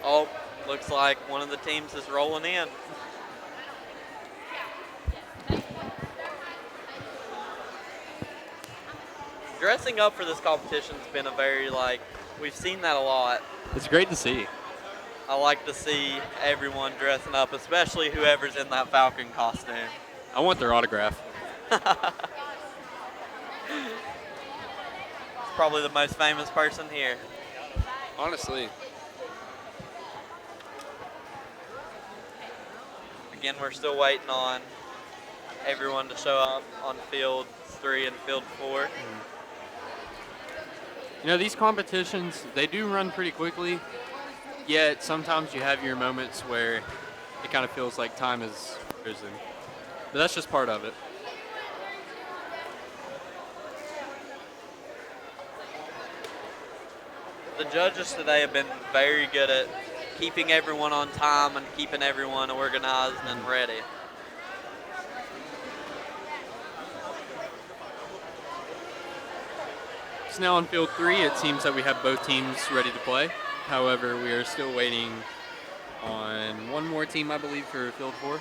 Oh, looks like one of the teams is rolling in. Dressing up for this competition's been we've seen that a lot. It's great to see. I like to see everyone dressing up, especially whoever's in that Falcon costume. I want their autograph. It's probably the most famous person here. Honestly. Again, we're still waiting on everyone to show up on field 3 and field 4. You know, these competitions, they do run pretty quickly, yet sometimes you have your moments where it kind of feels like time is frozen. But that's just part of it. The judges today have been very good at keeping everyone on time and keeping everyone organized and ready. So now on field 3, it seems that we have both teams ready to play. However, we are still waiting on one more team, I believe, for field 4.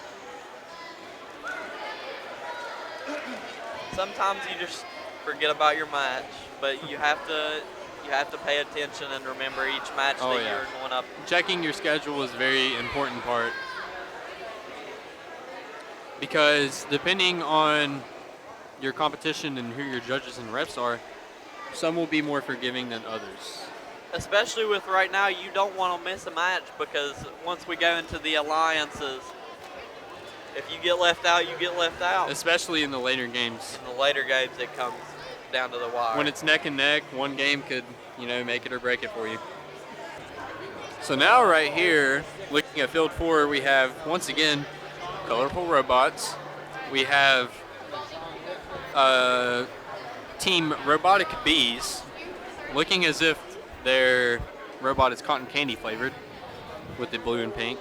Sometimes you just forget about your match, but you have to pay attention and remember each match that you're going up. Checking your schedule is a very important part, because depending on your competition and who your judges and refs are, some will be more forgiving than others. Especially with right now, you don't want to miss a match, because once we go into the alliances, if you get left out, you get left out. Especially in the later games. In the later games, it comes down to the wire. When it's neck and neck, one game could, make it or break it for you. So now right here, looking at field 4, we have, once again, colorful robots. We have Team Robotic Bees, looking as if their robot is cotton candy flavored with the blue and pink.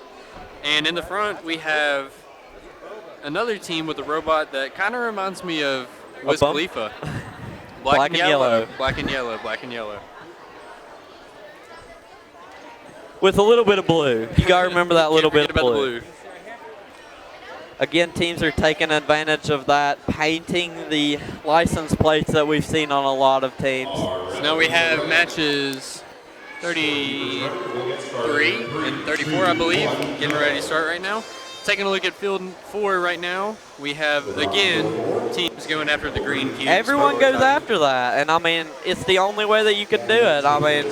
And in the front, we have another team with a robot that kind of reminds me of Wiz Khalifa. Black and yellow. Black and yellow, black and yellow. With a little bit of blue. You got to remember that little bit of Can't forget blue. about the blue. Again, teams are taking advantage of that, painting the license plates that we've seen on a lot of teams. So now we have matches 33 and 34, I believe, getting ready to start right now. Taking a look at field 4 right now, we have, again, teams going after the green cubes. Everyone goes after that, and I mean, it's the only way that you can do it. I mean,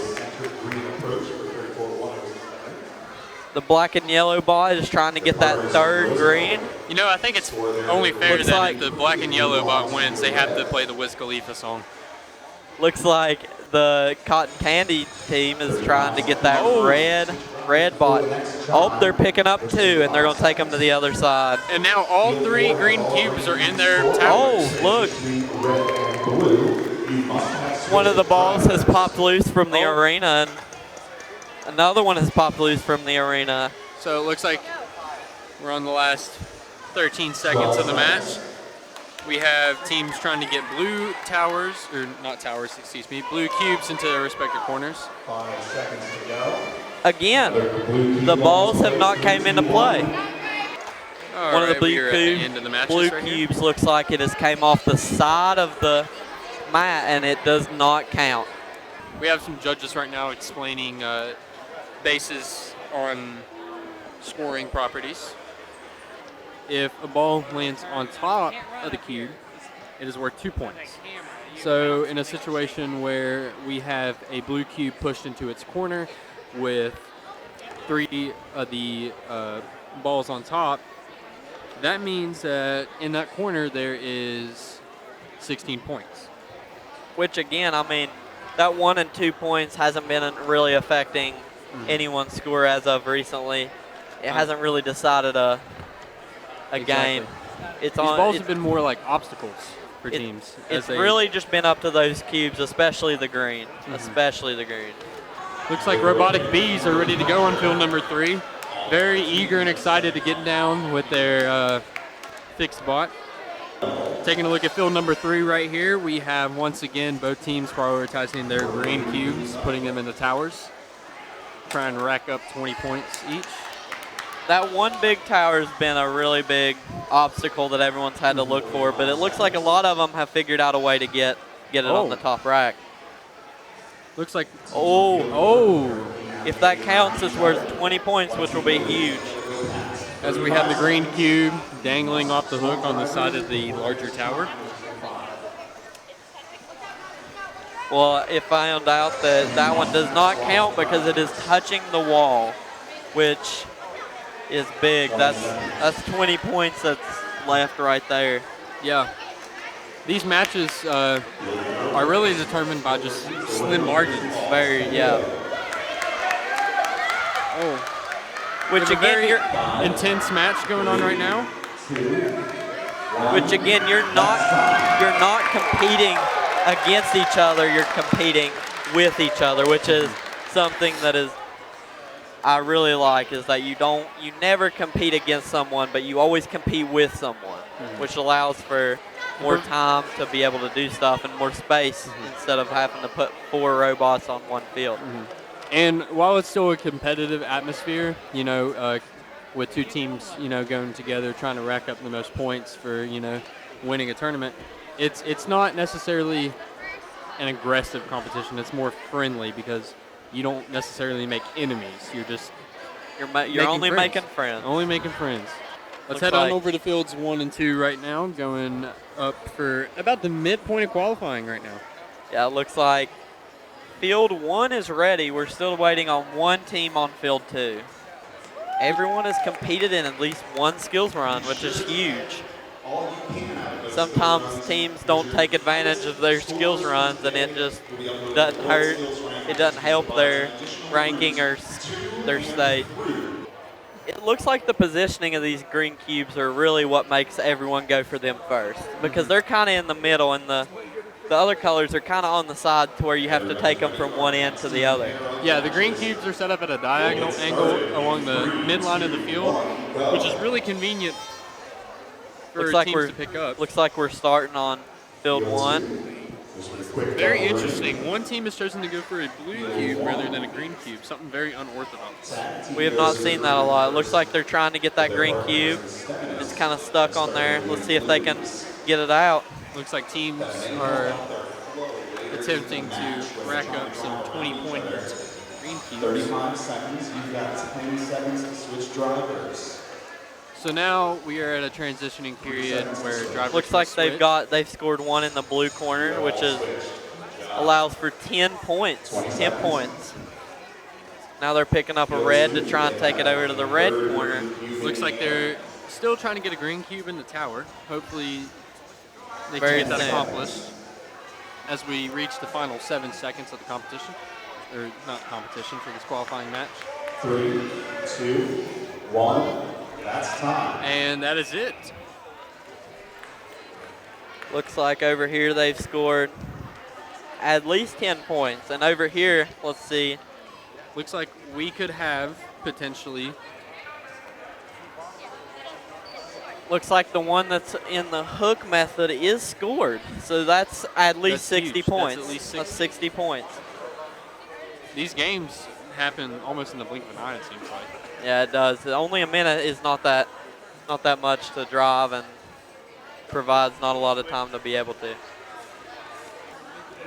The black and yellow bot is trying to get that third green. You know, I think it's only fair Looks that like- if the black and yellow bot wins, they have to play the Wiz Khalifa song. Looks like the cotton candy team is trying to get that red bot. Oh, they're picking up 2, and they're going to take them to the other side. And now all 3 green cubes are in their towers. Oh, look. One of the balls has popped loose from the arena, and another one has popped loose from the arena. So it looks like we're on the last 13 seconds of the match. We have teams trying to get blue towers, or not towers, excuse me, blue cubes into their respective corners. 5 seconds to go. Again, the balls have not came into play. All One of the right, we are at the end of the matches blue right here. cubes looks like it has came off the side of the mat, and it does not count. We have some judges right now explaining bases on scoring properties. If a ball lands on top of the cube, it is worth 2 points. So in a situation where we have a blue cube pushed into its corner with 3 of the balls on top, that means that in that corner there is 16 points. Which again, I mean, that 1 and 2 points hasn't been really affecting anyone's score as of recently. It hasn't really decided a game. These balls have been more like obstacles for teams. It's really just been up to those cubes, especially the green. Especially the green. Looks like robotic bees are ready to go on field number 3. Very eager and excited to get down with their fixed bot. Taking a look at field number 3 right here, we have once again both teams prioritizing their green cubes, putting them in the towers, trying to rack up 20 points each. That one big tower has been a really big obstacle that everyone's had to look for, but it looks like a lot of them have figured out a way to get it on the top rack. Looks like, If that counts, it's worth 20 points, which will be huge. as we have the green cube dangling off the hook on the side of the larger tower. Well, I found out that that one does not count because it is touching the wall, which is big. That's 20 points that's left right there. Yeah. These matches are really determined by just slim margins. Which It's a again, very intense match going on right now. you're not competing against each other. You're competing with each other, which is something that I really like, is that you never compete against someone, but you always compete with someone, which allows for more time to be able to do stuff and more space instead of having to put 4 robots on one field. And while it's still a competitive atmosphere, you know, with 2 teams, you know, going together trying to rack up the most points for, you know, winning a tournament, it's not necessarily an aggressive competition. It's more friendly because you don't necessarily make enemies. You're only making friends. Only making friends. Let's Looks head on like- over to fields 1 and 2 right now, going up for about the midpoint of qualifying right now. Yeah, it looks like field 1 is ready. We're still waiting on one team on field 2. Everyone has competed in at least one skills run, which is huge. Sometimes teams don't take advantage of their skills runs, and it just doesn't hurt. It doesn't help their ranking or their state. It looks like the positioning of these green cubes are really what makes everyone go for them first, because they're kind of in the middle, and the other colors are kind of on the side to where you have to take them from one end to the other. Yeah, the green cubes are set up at a diagonal angle along the midline of the field, which is really convenient for teams to pick up. Looks like we're starting on field 1. Very interesting. One team has chosen to go for a blue cube rather than a green cube, something very unorthodox. We have not seen that a lot. It looks like they're trying to get that green cube. It's kind of stuck on there. Let's see if they can get it out. Looks like teams are attempting to rack up some 20-point green cubes. 35 seconds. You've got 10 seconds to switch drivers. So now we are at a transitioning period where drivers Looks can like switch. they've scored 1 in the blue corner, which allows for 10 points. 10 points. Now they're picking up a red to try and take it over to the red corner. Looks like they're still trying to get a green cube in the tower. Hopefully they Very can get that soon. accomplished as we reach the final 7 seconds of the competition. Or not competition, for this qualifying match. 3, 2, 1. That's time. And that is it. Looks like over here they've scored at least 10 points. And over here, let's see. Looks like we could have potentially. Looks like the one that's in the hook method is scored. So that's at least That's 60 huge. That's points. at least That's 60. 60 points. These games happen almost in the blink of an eye, it seems like. Yeah, it does. Only a minute is not that much to drive and provides not a lot of time to be able to.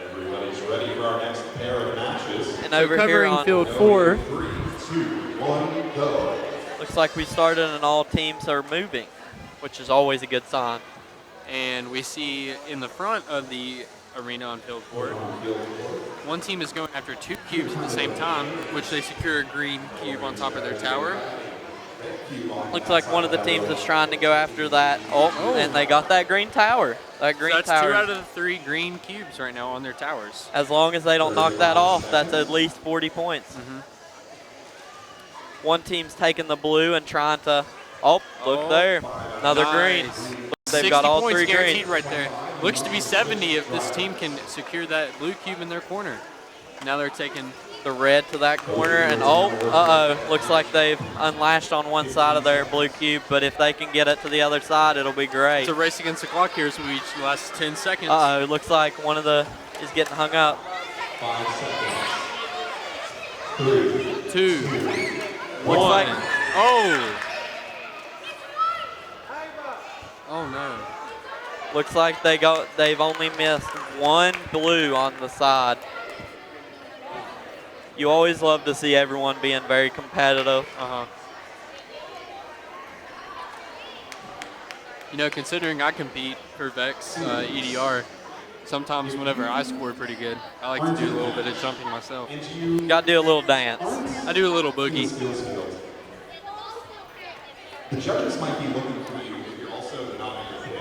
Everybody's ready for our next pair of matches. And over here Covering on field 4. 3, 2, 1, go. looks like we started and all teams are moving, which is always a good sign. And we see in the front of the arena on field 4, one team is going after 2 cubes at the same time, which they secure a green cube on top of their tower. Looks like one of the teams is trying to go after that. Oh, and they got that green tower. That green So that's tower. 2 out of the 3 green cubes right now on their towers. As long as they don't knock that off, that's at least 40 points. One team's taking the blue and trying to. Oh, look there, another green. Nice. They've 60 got all points 3 guaranteed green. right there. Looks to be 70 if this team can secure that blue cube in their corner. Now they're taking The red to that corner, and looks like they've unlashed on one side of their blue cube, but if they can get it to the other side, it'll be great. it's a race against the clock here as we reach the last 10 seconds. Looks like one of the is getting hung up. 5 seconds. 2, Looks 1. like Oh! Oh no. looks like they've only missed 1 blue on the side. You always love to see everyone being very competitive. You know, considering I compete for VEX EDR, sometimes whenever I score pretty good, I like to do a little bit of jumping myself. Got to do a little dance. I do a little boogie. The judges might be looking for you if you're also not in your pit.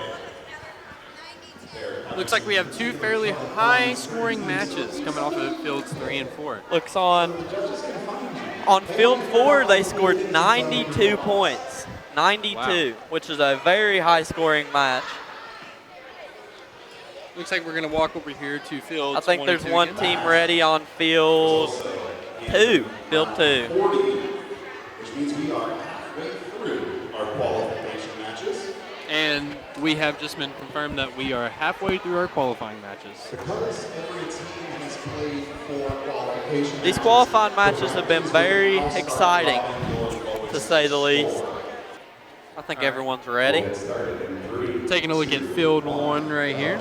Looks like we have 2 fairly high-scoring matches coming off of fields 3 and 4. Looks on field 4, they scored 92 points. 92, Wow. which is a very high-scoring match. Looks like we're going to walk over here to fields I think 1 and there's 2 one again. team ready on field 2. Field 2. 40, which means we are halfway through our qualification matches. And we have just been confirmed that we are halfway through our qualifying matches. Because every team has played 4 qualification These qualifying matches have been very exciting, to say the least. I think everyone's ready. Taking a look at field 1 right here.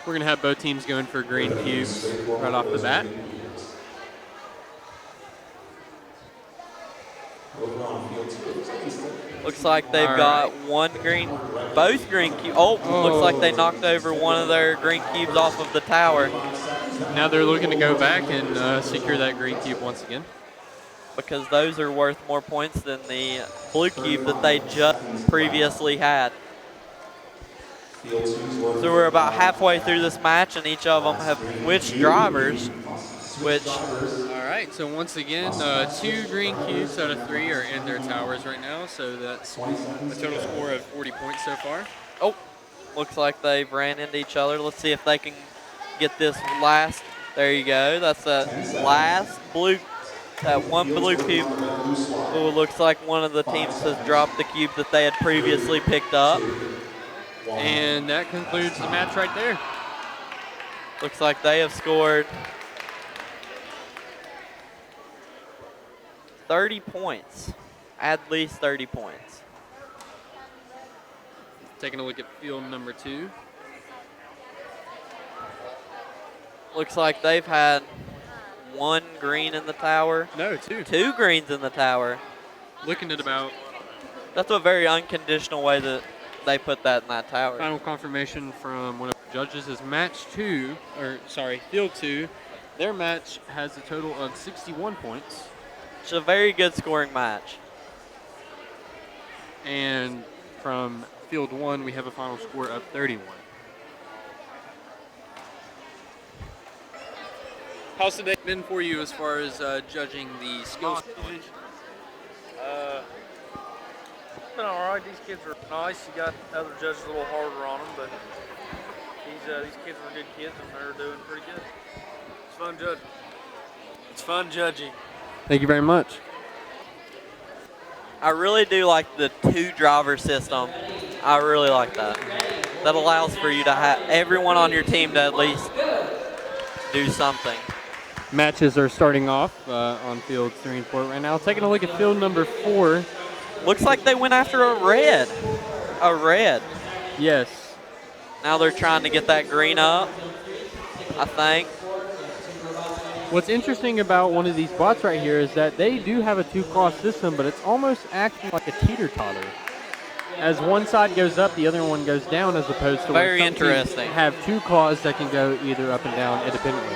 We're going to have both teams going for green cubes right off the bat. Looks like they've got both green cubes. Oh, looks like they knocked over one of their green cubes off of the tower Now they're looking to go back and secure that green cube once again. because those are worth more points than the blue cube that they just previously had. So we're about halfway through this match, and each of them have switched drivers, which All right, so once again, 2 green cubes out of 3 are in their towers right now, so that's a total score of 40 points so far. looks like they've ran into each other. Let's see if they can get this last. There you go. That's that last blue, that one blue cube. Oh, looks like one of the teams has dropped the cube that they had previously picked up. And that concludes the match right there. Looks like they have scored 30 points, at least 30 points. Taking a look at field number 2. Looks like they've had 1 green in the tower, No, 2. 2 greens in the tower. Looking at about That's a very unconditional way that they put that in that tower. final confirmation from one of the judges is field 2 Their match has a total of 61 points. It's a very good scoring match. And from field 1, we have a final score of 31. How's today been for you as far as judging the skills competition? It's been all right. These kids are nice. You got other judges a little harder on them, but these kids are good kids and they're doing pretty good. It's fun judging. It's fun judging. Thank you very much. I really do like the 2-driver system. I really like that. That allows for you to have everyone on your team to at least do something. Matches are starting off on field 3 and 4 right now. Taking a look at field number 4. Looks like they went after a red. A red. Yes. Now they're trying to get that green up, I think. What's interesting about one of these bots right here is that they do have a 2-claw system, but it's almost acting like a teeter-totter. As one side goes up, the other one goes down, as opposed to Very when some teams interesting. have 2 claws that can go either up and down independently.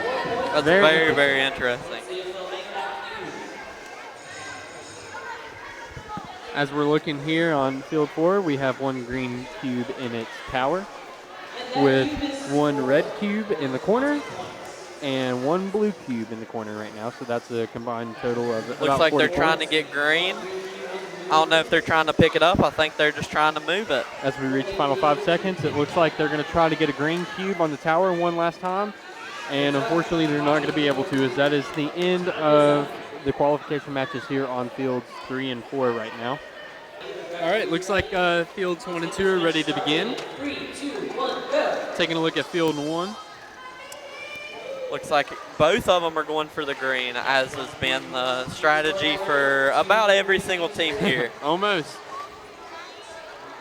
That's very interesting. As we're looking here on field 4, we have one green cube in its tower with one red cube in the corner and one blue cube in the corner right now. So that's a combined total of Looks about like 40 they're trying to points. get green. I don't know if they're trying to pick it up. I think they're just trying to move it. As we reach the final 5 seconds, it looks like they're going to try to get a green cube on the tower one last time. And unfortunately, they're not going to be able to, as that is the end of the qualification matches here on fields 3 and 4 right now. All right, looks like fields 1 and 2 are ready to begin. 3, 2, 1, go. Taking a look at field 1. Looks like both of them are going for the green, as has been the strategy for about every single team here. Almost.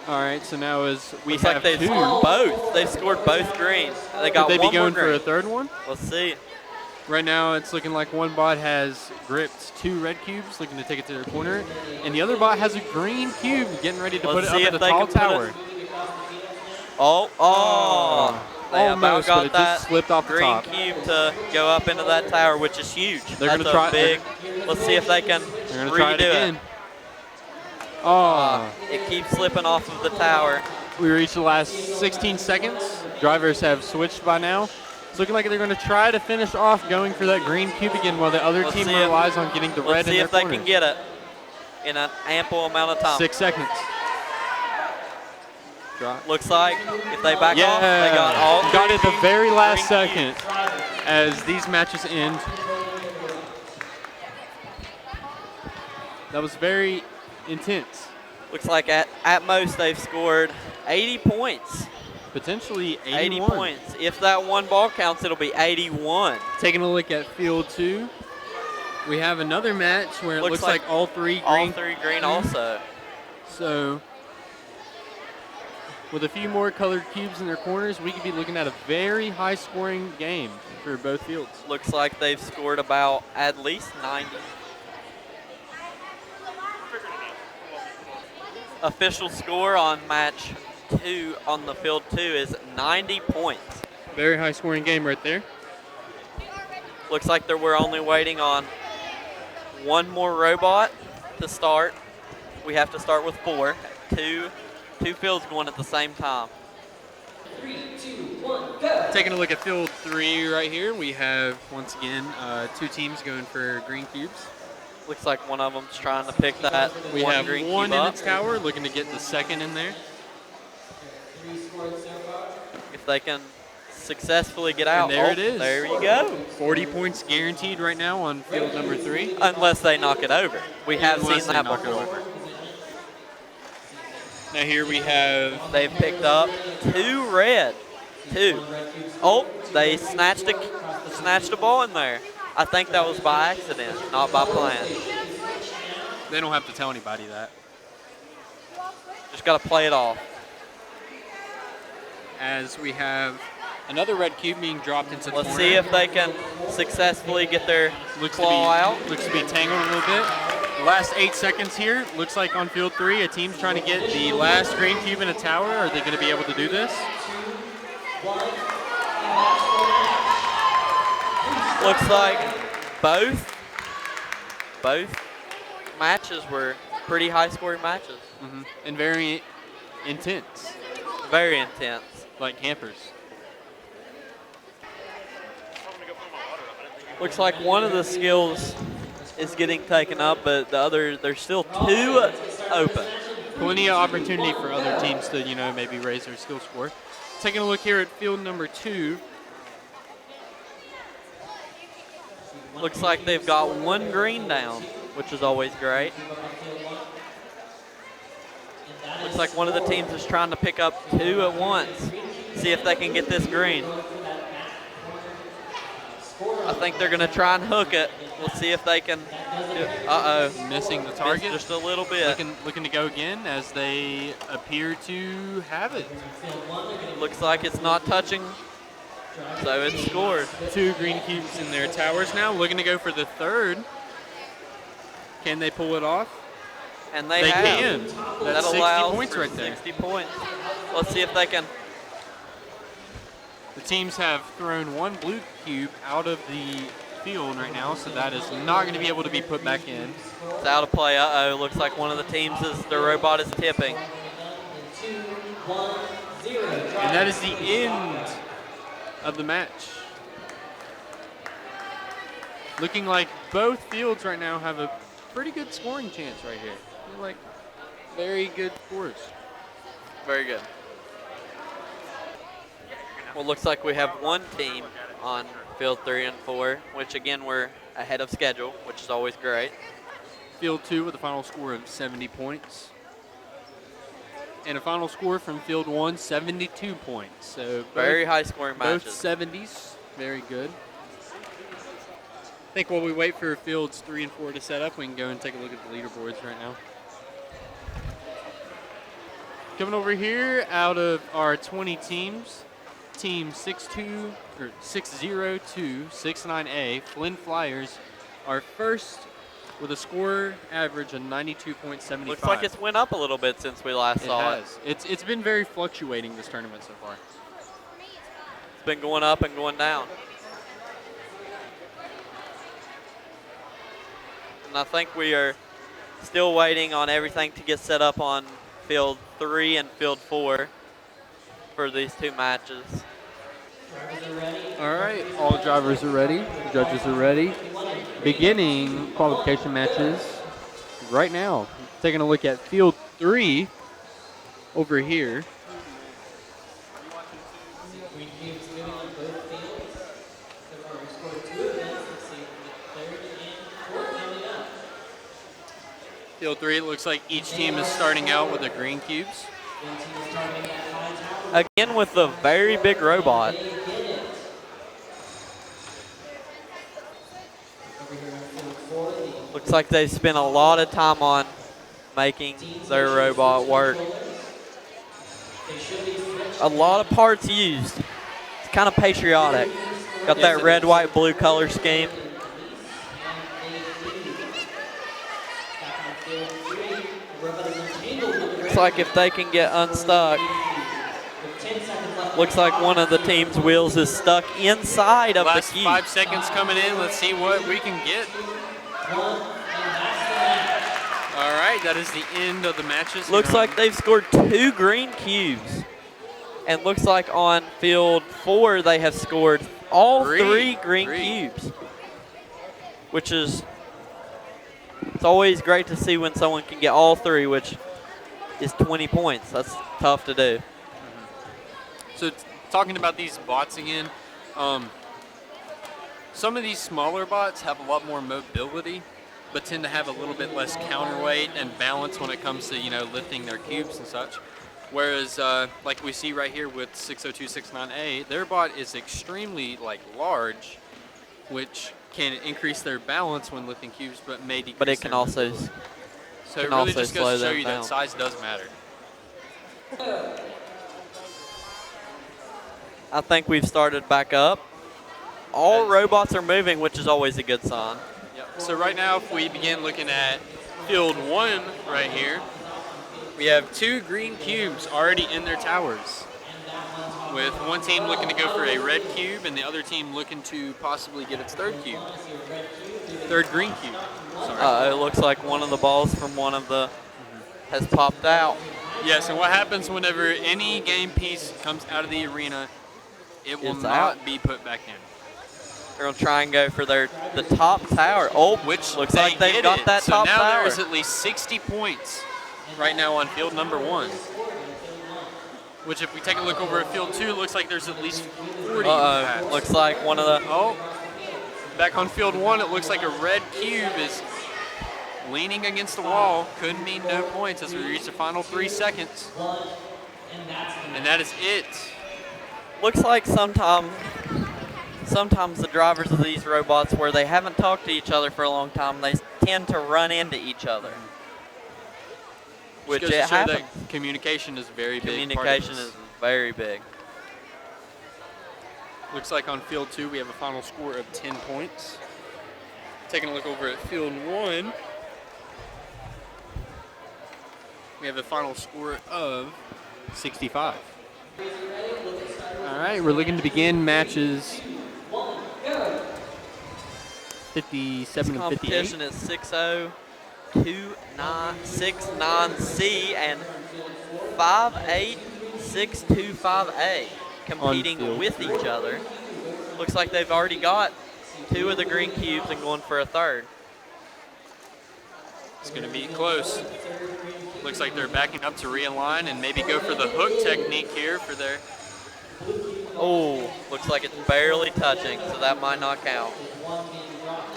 All right, so now as we Looks have like they've 2. scored both. They've scored both greens. They got Could they one be going more for green. a third one? Let's see. Right now, it's looking like one bot has gripped 2 red cubes, looking to take it to their corner, and the other bot has a green cube, getting ready to Let's put it see up if at the they tall can put tower. it- Oh. They Almost, about but got it that just slipped off the green top. cube to go up into that tower, which is huge. They're That's gonna try- a big. Let's see if they can They're going to redo try it again. Oh, It keeps slipping off of the tower. we reached the last 16 seconds. Drivers have switched by now. It's looking like they're going to try to finish off going for that green cube again, while the other Let's team see if- relies on getting the red Let's in see their if they corners. can get it in an ample amount of time. 6 seconds. Looks like if they back Yeah, off, they got all got it the green very last green second cubes. as these matches end. That was very intense. Looks like at most they've scored 80 points. Potentially 80 81. points. If that one ball counts, it'll be 81. Taking a look at field 2, we have another match where it looks like all 3 green. All 3 green also. So with a few more colored cubes in their corners, we could be looking at a very high scoring game for both fields. Looks like they've scored about at least 90. Official score on match 2 on the field 2 is 90 points. Very high scoring game right there. Looks like we're only waiting on one more robot to start. We have to start with 4. Two fields going at the same time. 3, 2, 1, go. Taking a look at field 3 right here, we have once again 2 teams going for green cubes. Looks like one of them's trying to pick that We one have green one cube in up. its tower, looking to get the second in there. If they can successfully get out. And there Oh, it is. There you go. 40 points guaranteed right now on field number 3. Unless they knock it over. We have Unless seen they that knock it before. over. Now here we have They've picked up 2 red. 2. Oh, they snatched a ball in there. I think that was by accident, not by plan. they don't have to tell anybody that. Just got to play it off. As we have another red cube being dropped into the Let's corner. see if they can successfully get their claw out. Looks to be tangled a little bit. The last 8 seconds here. Looks like on field 3, a team's trying to get the last green cube in a tower. Are they going to be able to do this? Looks like both matches were pretty high-scoring matches. And very intense, Very intense. like campers. Looks like one of the skills is getting taken up, but the other, there's still two open. Plenty of opportunity for other teams to, maybe raise their skill score. Taking a look here at field number 2. Looks like they've got one green down, which is always great. Looks like one of the teams is trying to pick up two at once. See if they can get this green. I think they're going to try and hook it. We'll see if they can. Uh-oh. Missing the target. Just a little bit. Looking to go again as they appear to have it. Looks like it's not touching, so it's scored. 2 green cubes in their towers now. Looking to go for the third. Can they pull it off? And they They have. can. That's 60 allows points for right there. 60 points. Let's see if they can. The teams have thrown 1 blue cube out of the field right now, so that is not going to be able to be put back in. It's out of play. Uh-oh. Looks like one of the teams is, the robot is tipping. And that is the end of the match. Looking like both fields right now have a pretty good scoring chance right here. Like very good scores. Very good. Well, looks like we have one team on field 3 and 4, which again, we're ahead of schedule, which is always great. Field 2 with a final score of 70 points. And a final score from field 1, 72 points. So Very high scoring both matches. 70s, very good. I think while we wait for fields 3 and 4 to set up, we can go and take a look at the leaderboards right now. Coming over here, out of our 20 teams, Team 60269A, Flynn Flyers, are first with a score average of 92.75. Looks like it's went up a little bit since we last saw it. It's been very fluctuating this tournament so far. It's been going up and going down. And I think we are still waiting on everything to get set up on field 3 and field 4 for these two matches. All right, all drivers are ready, judges are ready. Beginning qualification matches right now. Taking a look at field 3 over here. Field 3, it looks like each team is starting out with the green cubes. Again with the very big robot. Looks like they spent a lot of time on making their robot work. A lot of parts used. It's kind of patriotic. Got that red, white, blue color scheme. Looks like if they can get unstuck, looks like one of the team's wheels is stuck inside of Last the cube. 5 seconds coming in. Let's see what we can get. All right, that is the end of the matches. Looks here like on- they've scored 2 green cubes. And looks like on field 4 they have scored all 3 green cubes. Which is, it's always great to see when someone can get all 3, which is 20 points. That's tough to do. So talking about these bots again, some of these smaller bots have a lot more mobility, but tend to have a little bit less counterweight and balance when it comes to lifting their cubes and such. Whereas like we see right here with 60269A, their bot is extremely large, which can increase their balance when lifting cubes, but may decrease. But it can their also mobility. So it can really also just slow goes to show them you down. that size does matter. I think we've started back up. All robots are moving, which is always a good sign. Yep. So right now, if we begin looking at field 1 right here, we have 2 green cubes already in their towers. with one team looking to go for a red cube and the other team looking to possibly get its third cube. Third green cube. Sorry. It looks like one of the balls from one of the has popped out. Yes, and what happens whenever any game piece comes out of the arena, it will It's not out. be put back in. They're gonna try and go for the top tower. Oh, Which looks they like they've did got it. that so top now tower. there's at least 60 points right now on field number 1. Which if we take a look over at field 2, it looks like there's at least 40. perhaps. Looks like one of the. Oh, back on field 1, it looks like a red cube is leaning against the wall. Could mean no points as we reach the final 3 seconds. And that is it. Looks like sometimes the drivers of these robots, where they haven't talked to each other for a long time, they tend to run into each other. Which Just goes it to show happens. that communication is very big. Communication is very big. Looks like on field 2 we have a final score of 10 points. Taking a look over at field 1, we have a final score of 65. All right, we're looking to begin matches 57 and 58. Competition is 60, 69C and 58625A competing field with each other. Looks like they've already got 2 of the green cubes and going for a third. It's going to be close. Looks like they're backing up to realign and maybe go for the hook technique here for their. Oh, looks like it's barely touching, so that might not count.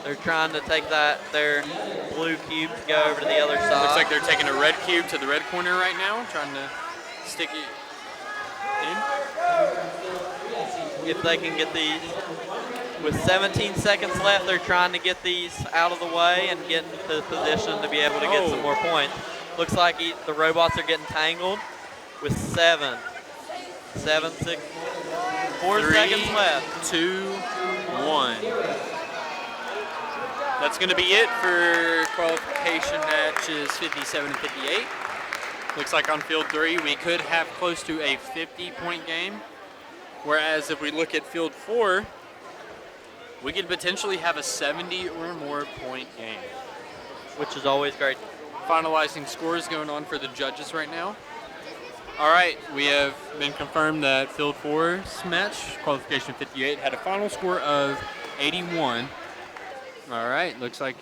They're trying to take their blue cube to go over to the other side. Looks like they're taking a red cube to the red corner right now, trying to stick it in. If they can get these, with 17 seconds left, they're trying to get these out of the way and get into the position to be able to get some more points. Looks like the robots are getting tangled with 7, 6, 4 3, seconds left. 2, 1. That's going to be it for qualification matches 57 and 58. Looks like on field 3 we could have close to a 50-point game, whereas if we look at field 4, we could potentially have a 70 or more point game. Which is always great. Finalizing scores going on for the judges right now. All right, we have been confirmed that field 4's match, qualification 58, had a final score of 81. All right, looks like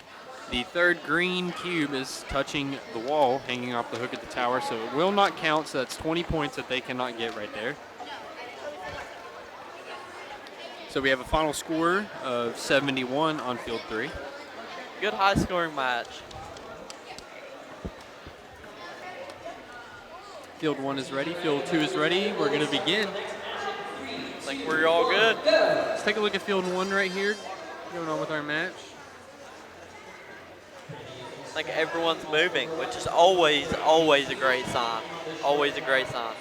the third green cube is touching the wall, hanging off the hook at the tower, so it will not count, so that's 20 points that they cannot get right there. So we have a final score of 71 on field 3. Good high-scoring match. Field 1 is ready, field 2 is ready. We're going to begin. I think we're all good. Let's take a look at field 1 right here, going on with our match. I think everyone's moving, which is always a great sign. Always a great sign.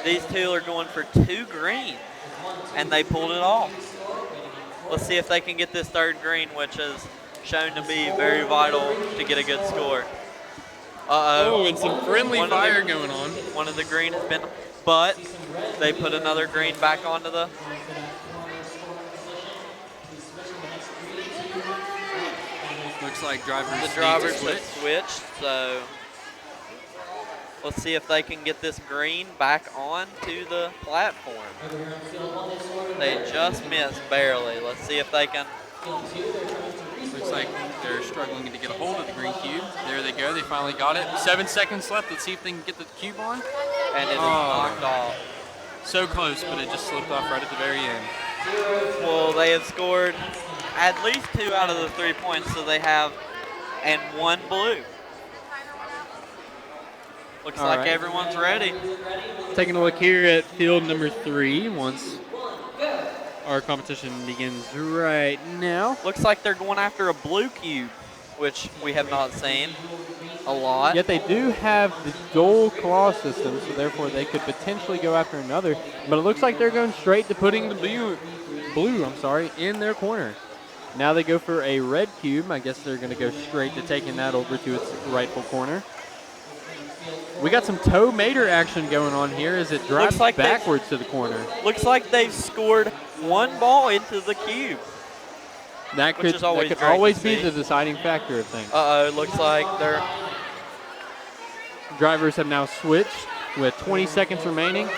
These two are going for 2 green, and they pulled it off. Let's see if they can get this third green, which is shown to be very vital to get a good score. Oh, and some friendly fire going on. One of the green has been, but they put another green back onto the. Looks like drivers The drivers have switched, so let's see if they can get this green back onto the platform. They just missed barely. Let's see if they can. Looks like they're struggling to get a hold of the green cube. There they go. They finally got it. 7 seconds left. Let's see if they can get the cube on. And it is knocked off. So close, but it just slipped off right at the very end. Well, they have scored at least 2 out of the 3 points, so they have, and 1 blue. Looks All like right. everyone's ready. Taking a look here at field number 3 once our competition begins right now. Looks like they're going after a blue cube, which we have not seen a lot. Yet they do have the dual claw system, so therefore they could potentially go after another. But it looks like they're going straight to putting the blue in their corner. Now they go for a red cube. I guess they're going to go straight to taking that over to its rightful corner. We got some toe mater action going on here as it drives like they've- backwards to the corner. Looks like they've scored one ball into the cube. That Which could, is always that could great to always be see. the deciding factor of things. Uh-oh, looks like they're Drivers have now switched with 20 seconds remaining.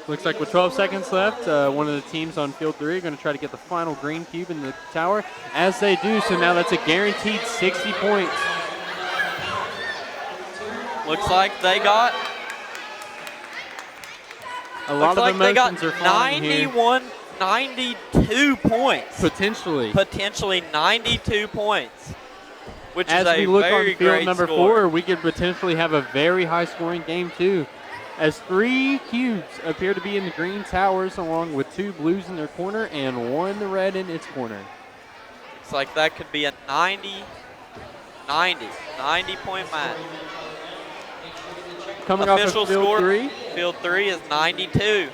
Looks like with 12 seconds left, one of the teams on field 3 are going to try to get the final green cube in the tower. As they do, so now that's a guaranteed 60 points. looks like they got A lot looks of like they got emotions are flying here. 92 points. Potentially. Potentially 92 points. Which As is a we look very on field great number score. 4, we could potentially have a very high scoring game too. As 3 cubes appear to be in the green towers along with 2 blues in their corner and 1 red in its corner. It's like that could be a 90 point match. Coming Official off of field score, 3. Field 3 is 92.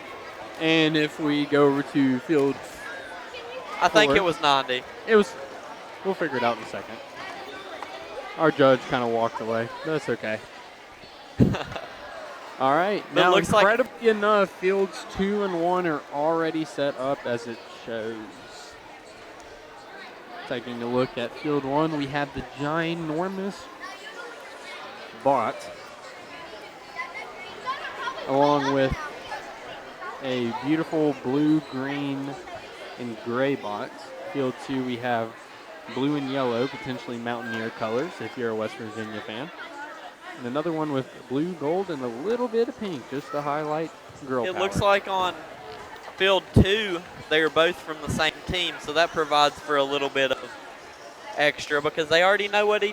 And if we go over to field I think 4, it was 90. we'll figure it out in a second. Our judge kind of walked away. That's okay. All right. But it Now, looks like- incredibly enough, fields 2 and 1 are already set up as it shows. Taking a look at field 1, we have the ginormous bot, along with a beautiful blue, green, and gray bot. Field 2, we have blue and yellow, potentially Mountaineer colors if you're a West Virginia fan. And another one with blue, gold, and a little bit of pink, just to highlight girl It power. looks like on field 2, they are both from the same team, so that provides for a little bit of extra because they already know what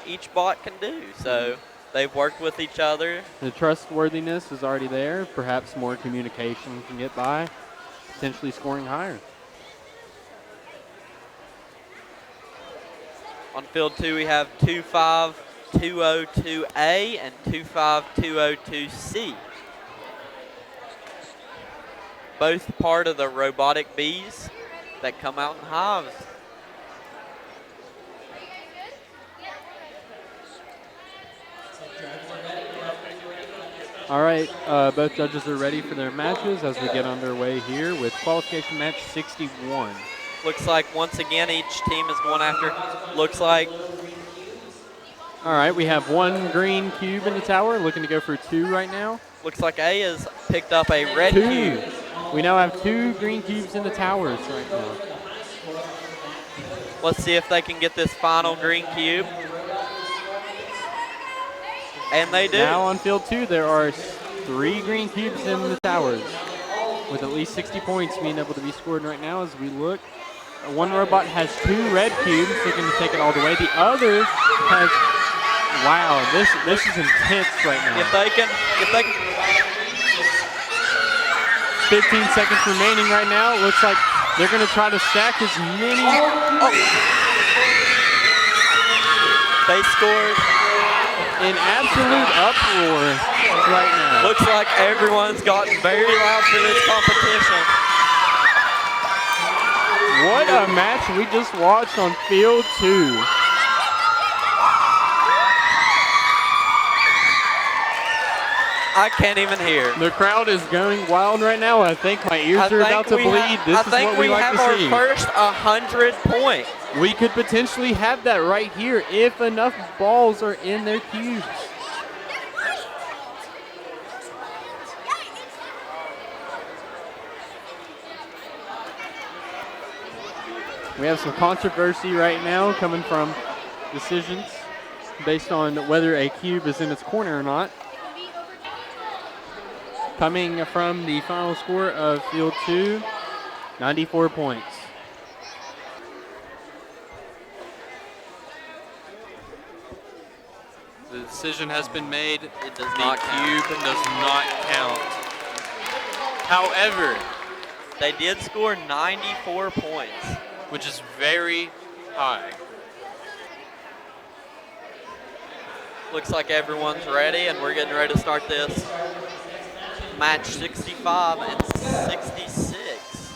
each bot can do. So they've worked with each other. The trustworthiness is already there. Perhaps more communication can get by, potentially scoring higher. On field 2, we have 25202A and 25202C. Both part of the robotic bees that come out in hives. All right, both judges are ready for their matches as we get underway here with qualification match 61. Looks like once again each team is going after. Looks like All right, we have 1 green cube in the tower, looking to go for 2 right now. A has picked up a red 2. cube. We now have 2 green cubes in the towers right now. Let's see if they can get this final green cube. And they do. Now on field 2, there are 3 green cubes in the towers, with at least 60 points being able to be scored right now as we look. One robot has 2 red cubes, looking to take it all the way. The other has, wow, this is intense right now. If they can 15 seconds remaining right now. It looks like they're going to try to stack as many. They scored. In absolute uproar right now. Looks like everyone's gotten very loud for this competition. What a match we just watched on field 2. I can't even hear. The crowd is going wild right now. I think my ears are about to bleed. This is what we like to see. I think we have our first 100 points. We could potentially have that right here if enough balls are in their cubes. We have some controversy right now coming from decisions based on whether a cube is in its corner or not. Coming from the final score of field 2, 94 points. The decision has been made. It does The not count. cube does not count. However, They did score 94 points. which is very high. Looks like everyone's ready, and we're getting ready to start this match 65 and 66.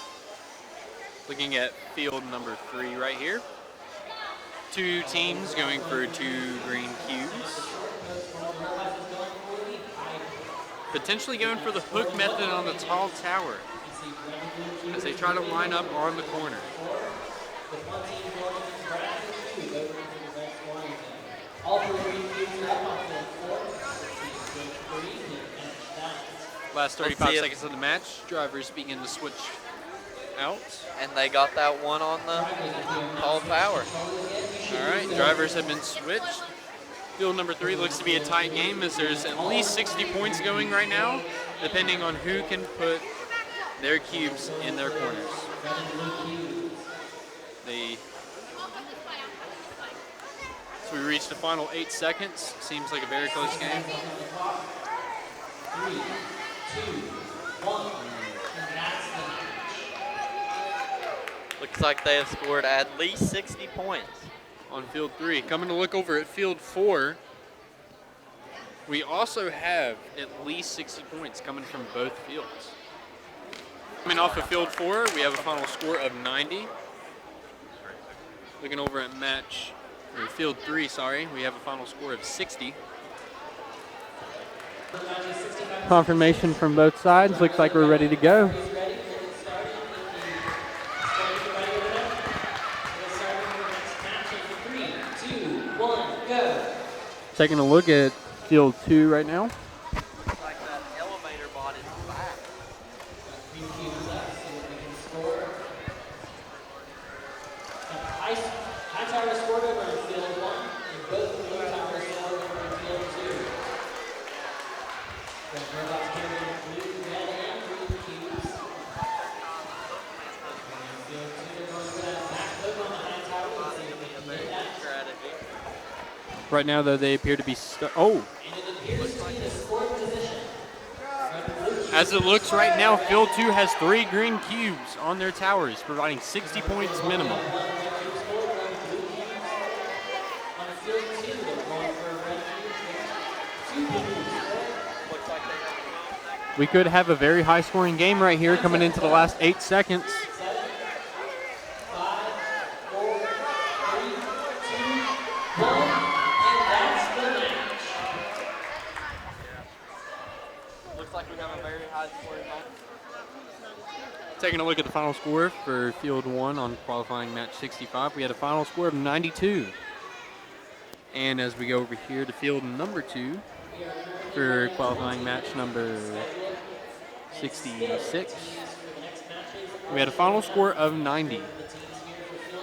Looking at field number 3 right here. 2 teams going for 2 green cubes. Potentially going for the hook method on the tall tower as they try to line up on the corner. Last 35 seconds of the match. Drivers begin to switch out. And they got that one on the tall tower. All right, drivers have been switched. Field number 3 looks to be a tight game as there's at least 60 points going right now, depending on who can put their cubes in their corners. So we reached the final 8 seconds. Seems like a very close game. 3, 2, 1. And that's the match. Looks like they have scored at least 60 points. On field 3. Coming to look over at field 4, we also have at least 60 points coming from both fields. Coming off of field 4, we have a final score of 90. Looking over at field 3, sorry, we have a final score of 60. Confirmation from both sides. Looks like we're ready to go. Taking a look at field 2 right now. Like that elevator bot is back. High tower scored over in field 1, and both blue towers scored over in field 2. The robots carrying blue, red, and green cubes. And field 2, they're going for that back hook on the high tower. Let's see if they can get that. Strategy. Right now, though, they appear to be oh. And it appears to be the scoring position. As it looks right now, field 2 has 3 green cubes on their towers, providing 60 points minimum. We could have a very high-scoring game right here coming into the last 8 seconds. 5, 4, 3, 2, 1, and that's the match. Looks like we have a very high scoring match. Taking a look at the final score for field 1 on qualifying match 65, we had a final score of 92. And as we go over here to field number 2 for qualifying match number 66, we had a final score of 90.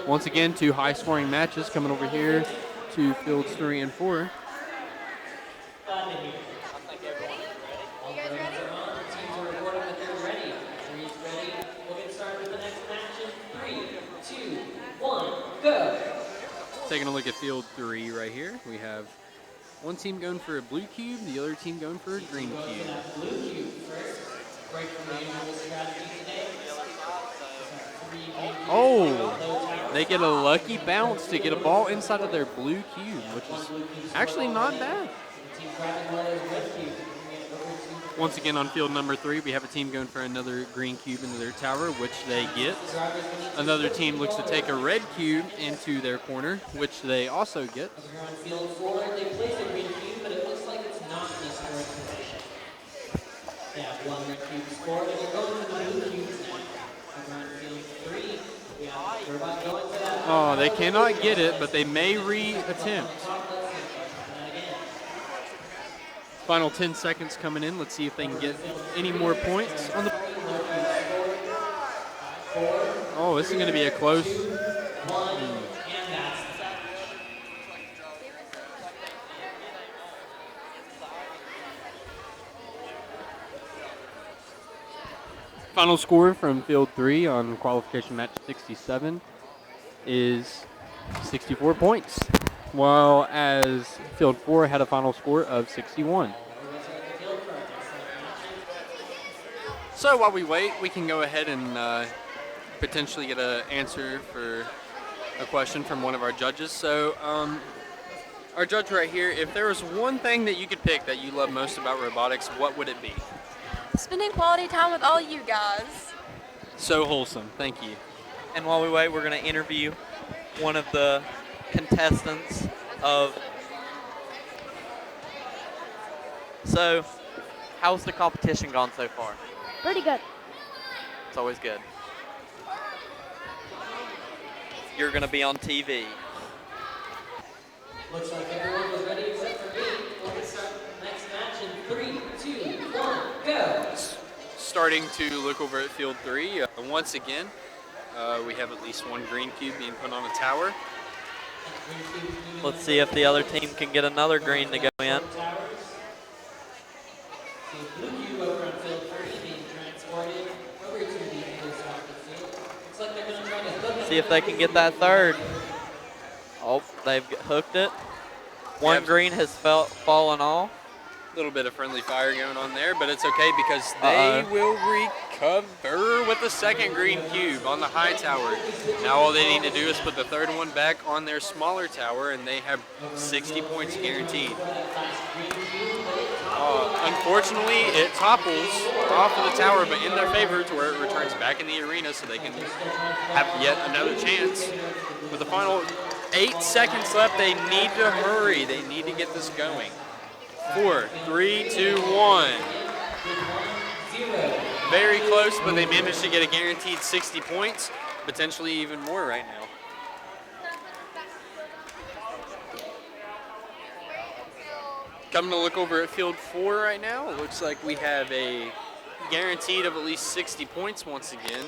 Once again, 2 high-scoring matches coming over here to fields 3 and 4. Taking a look at field 3 right here, we have one team going for a blue cube, the other team going for a green cube. Oh, they get a lucky bounce to get a ball inside of their blue cube, which is actually not bad. Once again on field number 3, we have a team going for another green cube into their tower, which they get. Another team looks to take a red cube into their corner, which they also get. On field 4, they placed a green cube, but it looks like it's not in the scoring position. They have 1 red cube scored, and they're going for the blue cubes now. Over on field 3, we have robot going for that. Oh, they cannot get it, but they may re-attempt. Final 10 seconds coming in. Let's see if they can get any more points on the. Oh, this is going to be a close. Final score from field 3 on qualification match 67 is 64 points, while as field 4 had a final score of 61. So while we wait, we can go ahead and potentially get an answer for a question from one of our judges. So our judge right here, if there was one thing that you could pick that you love most about robotics, what would it be? Spending quality time with all you guys. So wholesome. Thank you. And while we wait, we're going to interview one of the contestants of. So, how's the competition gone so far? Pretty good. It's always good. You're going to be on TV. Looks like everyone was ready except for me. We're going to start the next match in 3, 2, 1, go. Starting to look over at field 3. Once again, we have at least one green cube being put on a tower. Let's see if the other team can get another green to go in. Blue cube over on field 3 being transported over to the other side of the field. Looks like they're going to try to hook it. See if they can get that third. Oh, they've hooked it. One green has fallen off. A little bit of friendly fire going on there, but it's okay because they will recover with the second green cube on the high tower. Now all they need to do is put the third one back on their smaller tower, and they have 60 points guaranteed. Unfortunately, it topples off of the tower, but in their favor to where it returns back in the arena so they can have yet another chance. With the final 8 seconds left, they need to hurry. They need to get this going. 4, 3, 2, 1. Very close, but they managed to get a guaranteed 60 points, potentially even more right now. Coming to look over at field 4 right now, it looks like we have a guaranteed of at least 60 points once again.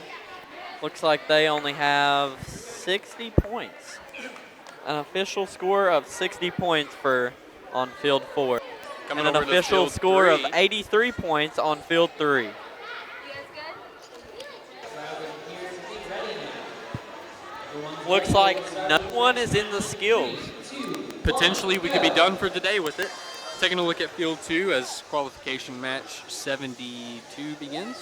Looks like they only have 60 points. An official score of 60 points on field 4. Coming and an over to official field score 3. of 83 points on field 3. Looks like no one is in the skills. Potentially we could be done for today with it. Taking a look at field 2 as qualification match 72 begins.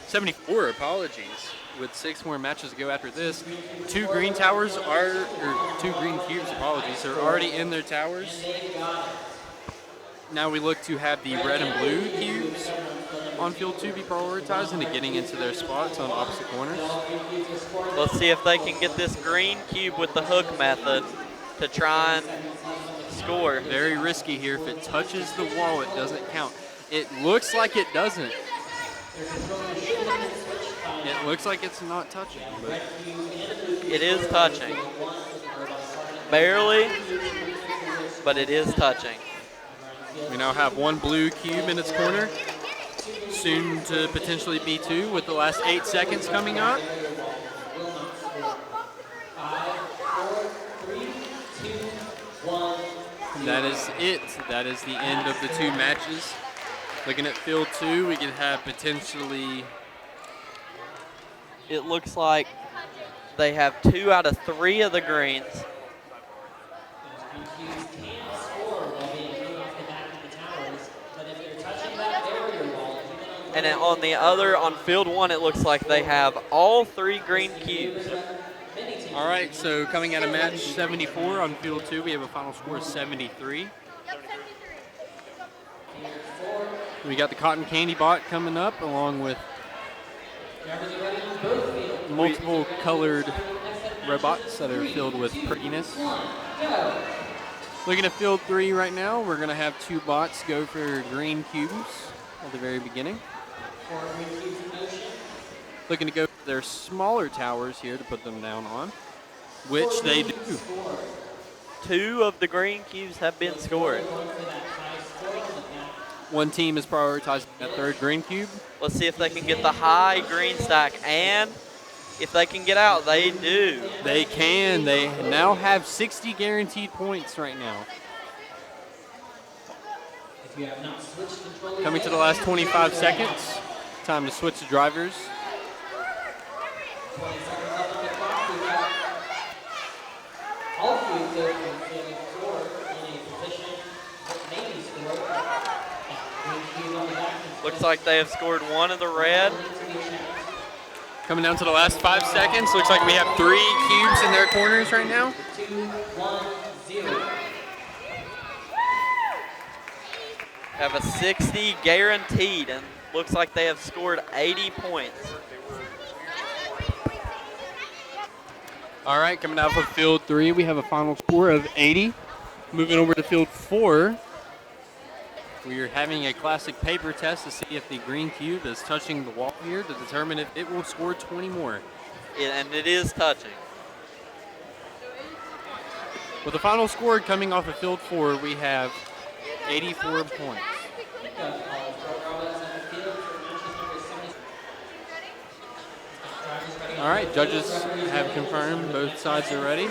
74, apologies. With 6 more matches to go after this. 2 green towers or 2 green cubes, apologies, are already in their towers. Now we look to have the red and blue cubes on field 2 be prioritized into getting into their spots on opposite corners. Let's see if they can get this green cube with the hook method to try and score. Very risky here. If it touches the wall, it doesn't count. It looks like it doesn't. It looks like it's not touching, but it is touching. Barely, but it is touching. We now have 1 blue cube in its corner. Soon to potentially be 2 with the last 8 seconds coming up. That is it. That is the end of the 2 matches. Looking at field 2, we could have potentially... It looks like they have 2 out of 3 of the greens. And then on field 1, it looks like they have all 3 green cubes. All right, so coming out of match 74 on field 2, we have a final score of 73. We got the cotton candy bot coming up along with multiple colored robots that are filled with prettiness. Looking at field 3 right now, we're going to have 2 bots go for green cubes at the very beginning. Looking to go for their smaller towers here to put them down on, which they do. 2 of the green cubes have been scored. One team is prioritizing that 3rd green cube. Let's see if they can get the high green stack, and if they can get out, they do. They can. They now have 60 guaranteed points right now. Coming to the last 25 seconds. Time to switch to drivers. Looks like they have scored 1 of the red. Coming down to the last 5 seconds. Looks like we have 3 cubes in their corners right now. 2-1-0. Have a 60 guaranteed, and looks like they have scored 80 points. All right, coming out of field 3, we have a final score of 80. Moving over to field 4, we are having a classic paper test to see if the green cube is touching the wall here to determine if it will score 20 more. And it is touching. With the final score coming off of field 4, we have 84 points. All right, judges have confirmed both sides are ready.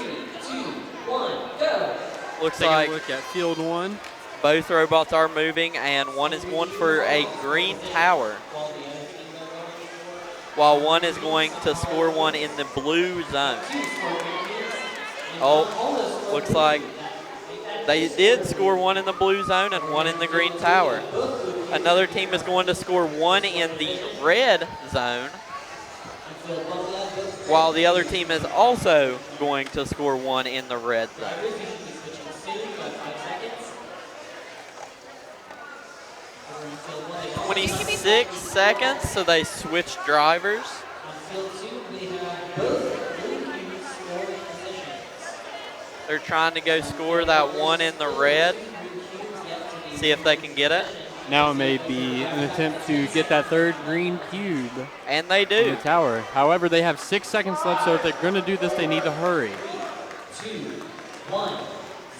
Looks Taking like a look at field 1. both robots are moving, and one is going for a green tower, while one is going to score one in the blue zone. Oh, looks like they did score one in the blue zone and one in the green tower. Another team is going to score one in the red zone, while the other team is also going to score one in the red zone. "26 seconds, so they switch drivers. They're trying to go score that one in the red, see if they can get it. Now it may be an attempt to get that third green cube And they in do. the tower. However, they have 6 seconds left, so if they're going to do this, they need to hurry. 2, 1,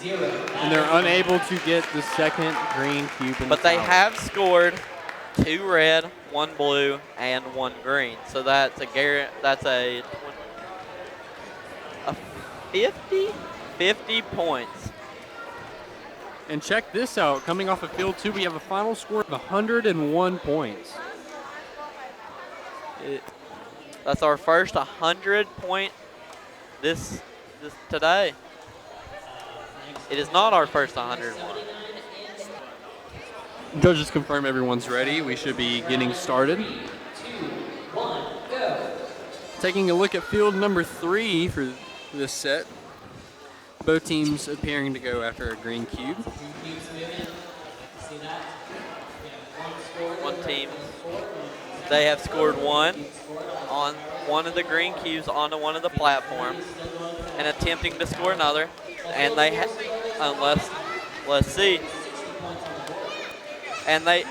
0. And they're unable to get the second green cube in But the they tower. have scored 2 red, 1 blue, and 1 green. So that's a 50 points. And check this out. Coming off of field 2, we have a final score of 101 points. That's our first 100-point this today. It is not our first 101. Judges confirm everyone's ready. We should be getting started. Taking a look at field number 3 for this set. Both teams appearing to go after a green cube. One team, they have scored one on one of the green cubes onto one of the platforms and attempting to score another. And they let's see. And they,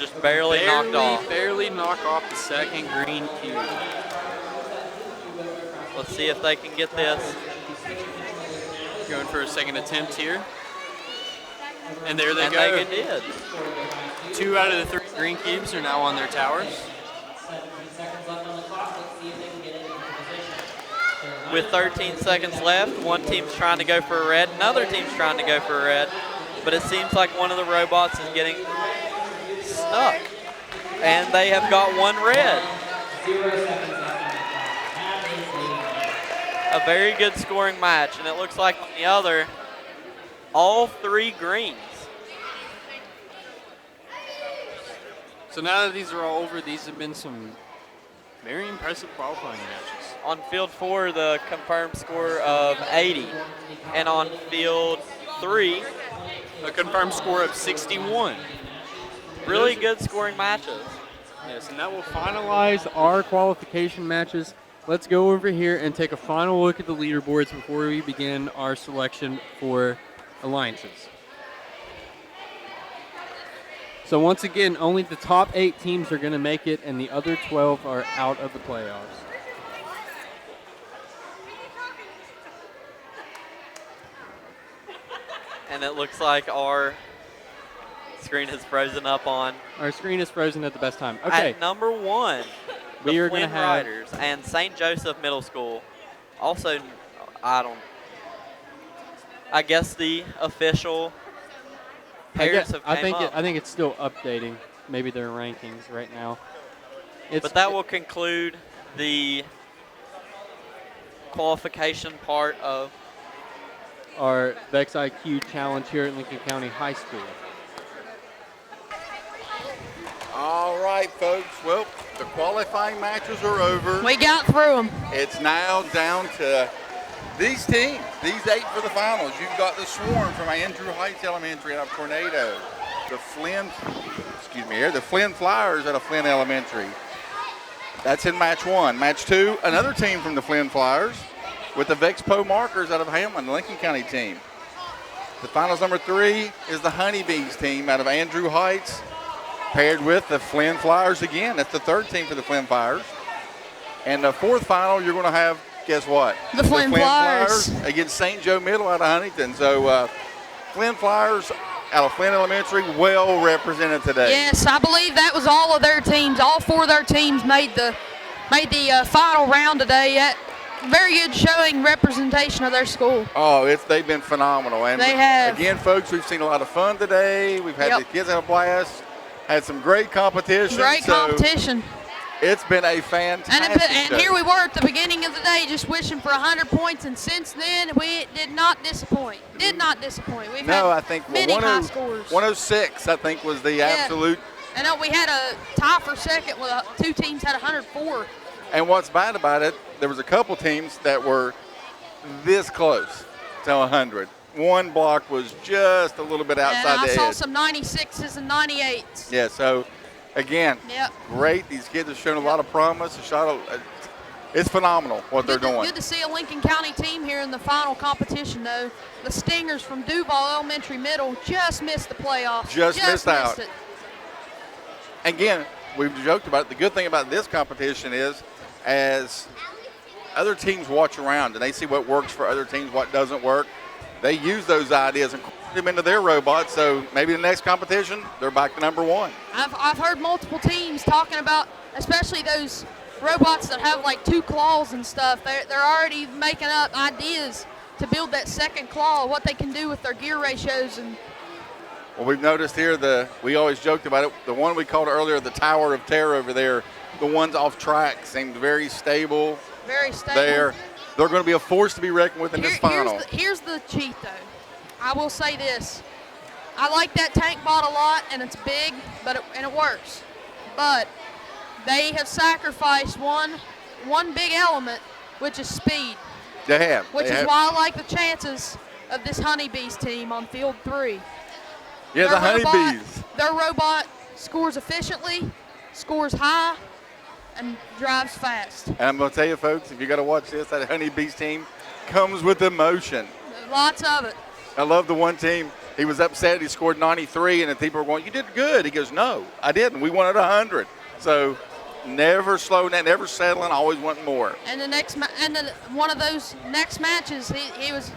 just barely knocked off. Barely knock off the second green cube. Let's see if they can get this. Going for a second attempt here. And there they And go. they did. 2 out of the 3 green cubes are now on their towers. With 13 seconds left, one team's trying to go for a red, another team's trying to go for a red, but it seems like one of the robots is getting stuck. And they have got 1 red. A very good scoring match, and it looks like on the other, all 3 greens. So now that these are all over, these have been some very impressive qualifying matches. On field 4, the confirmed score of 80, and on field 3, A confirmed score of 61. really good scoring matches. Yes, and that will finalize our qualification matches. Let's go over here and take a final look at the leaderboards before we begin our selection for alliances. So once again, only the top 8 teams are going to make it, and the other 12 are out of the playoffs. And it looks like our screen is frozen up on. Our screen is frozen at the best time. Okay, At number 1, we the are going to Flynn have... Riders and St. Joseph Middle School. Also, I guess the official pairs have came up. I think it's still updating maybe their rankings right now. But that will conclude the qualification part of our VEX IQ challenge here at Lincoln County High School. All right, folks. Well, the qualifying matches are over. We got through them. It's now down to these teams, these 8 for the finals. You've got the Swarm from Andrew Heights Elementary out of Tornado. The Flynn Flyers out of Flynn Elementary. That's in match 1. Match 2, another team from the Flynn Flyers with the VEXPO markers out of Hamlin, the Lincoln County team. The finals number 3 is the Honeybees team out of Andrew Heights, paired with the Flynn Flyers again. That's the 3rd team for the Flynn Flyers. And the 4th final, you're going to have, guess what? The Flynn Flyers against St. Joe Middle out of Huntington. So Flynn Flyers out of Flynn Elementary, well represented today. Yes, I believe that was all of their teams. All 4 of their teams made the final round today. Very good showing representation of their school. Oh, they've been phenomenal. And they have. Again, folks, we've seen a lot of fun today. We've had the kids have a blast. Had some great competition. Great competition. It's been a fantastic And here we were at the beginning of the day just wishing for 100 points, and since then we did not disappoint. We've I think many high scores. 106, I think, was the absolute. I know we had a tie for second with 2 teams had 104. And what's bad about it, there was a couple teams that were this close to 100. One block was just a little bit outside the edge. I saw some 96s and 98s. Yeah, so again, great. These kids have shown a lot of promise. It's phenomenal what they're doing. Good to see a Lincoln County team here in the final competition, though. The Stingers from Duval Elementary Middle just missed the playoffs. Just missed out. Again, we've joked about it. The good thing about this competition is, as other teams watch around and they see what works for other teams, what doesn't work, they use those ideas and put them into their robots. So maybe the next competition, they're back to number 1. I've heard multiple teams talking about, especially those robots that have like 2 claws and stuff. They're already making up ideas to build that second claw, what they can do with their gear ratios. And well, we've noticed here, we always joked about it, the one we called earlier the Tower of Terror over there, the ones off track seemed very stable. Very stable. They're going to be a force to be reckoned with in this final. Here's the cheat, though. I will say this. I like that tank bot a lot, and it's big, and it works. But they have sacrificed one big element, which is speed. They have. Which is why I like the chances of this Honeybees team on field 3. Yeah, the Honeybees. Their robot scores efficiently, scores high, and drives fast. And I'm going to tell you, folks, if you got to watch this, that Honeybees team comes with emotion. Lots of it. I love the one team. He was upset. He scored 93, and the people were going, "You did good." He goes, "No, I didn't. We wanted 100." So never slowing down, never settling, always wanting more. And one of those next matches, he was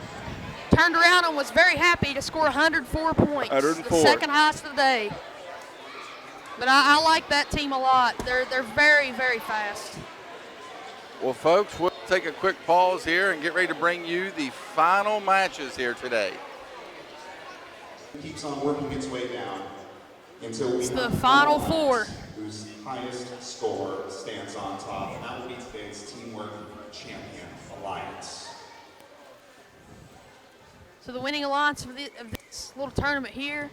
turned around and was very happy to score 104 points. 104. The second highest of the day. But I like that team a lot. They're very, very fast. Well, folks, we'll take a quick pause here and get ready to bring you the final matches here today. It keeps on working its way down until we it's have the final 4. Whose highest score stands on top, and that will be today's Teamwork Champion Alliance. So the winning alliance of this little tournament here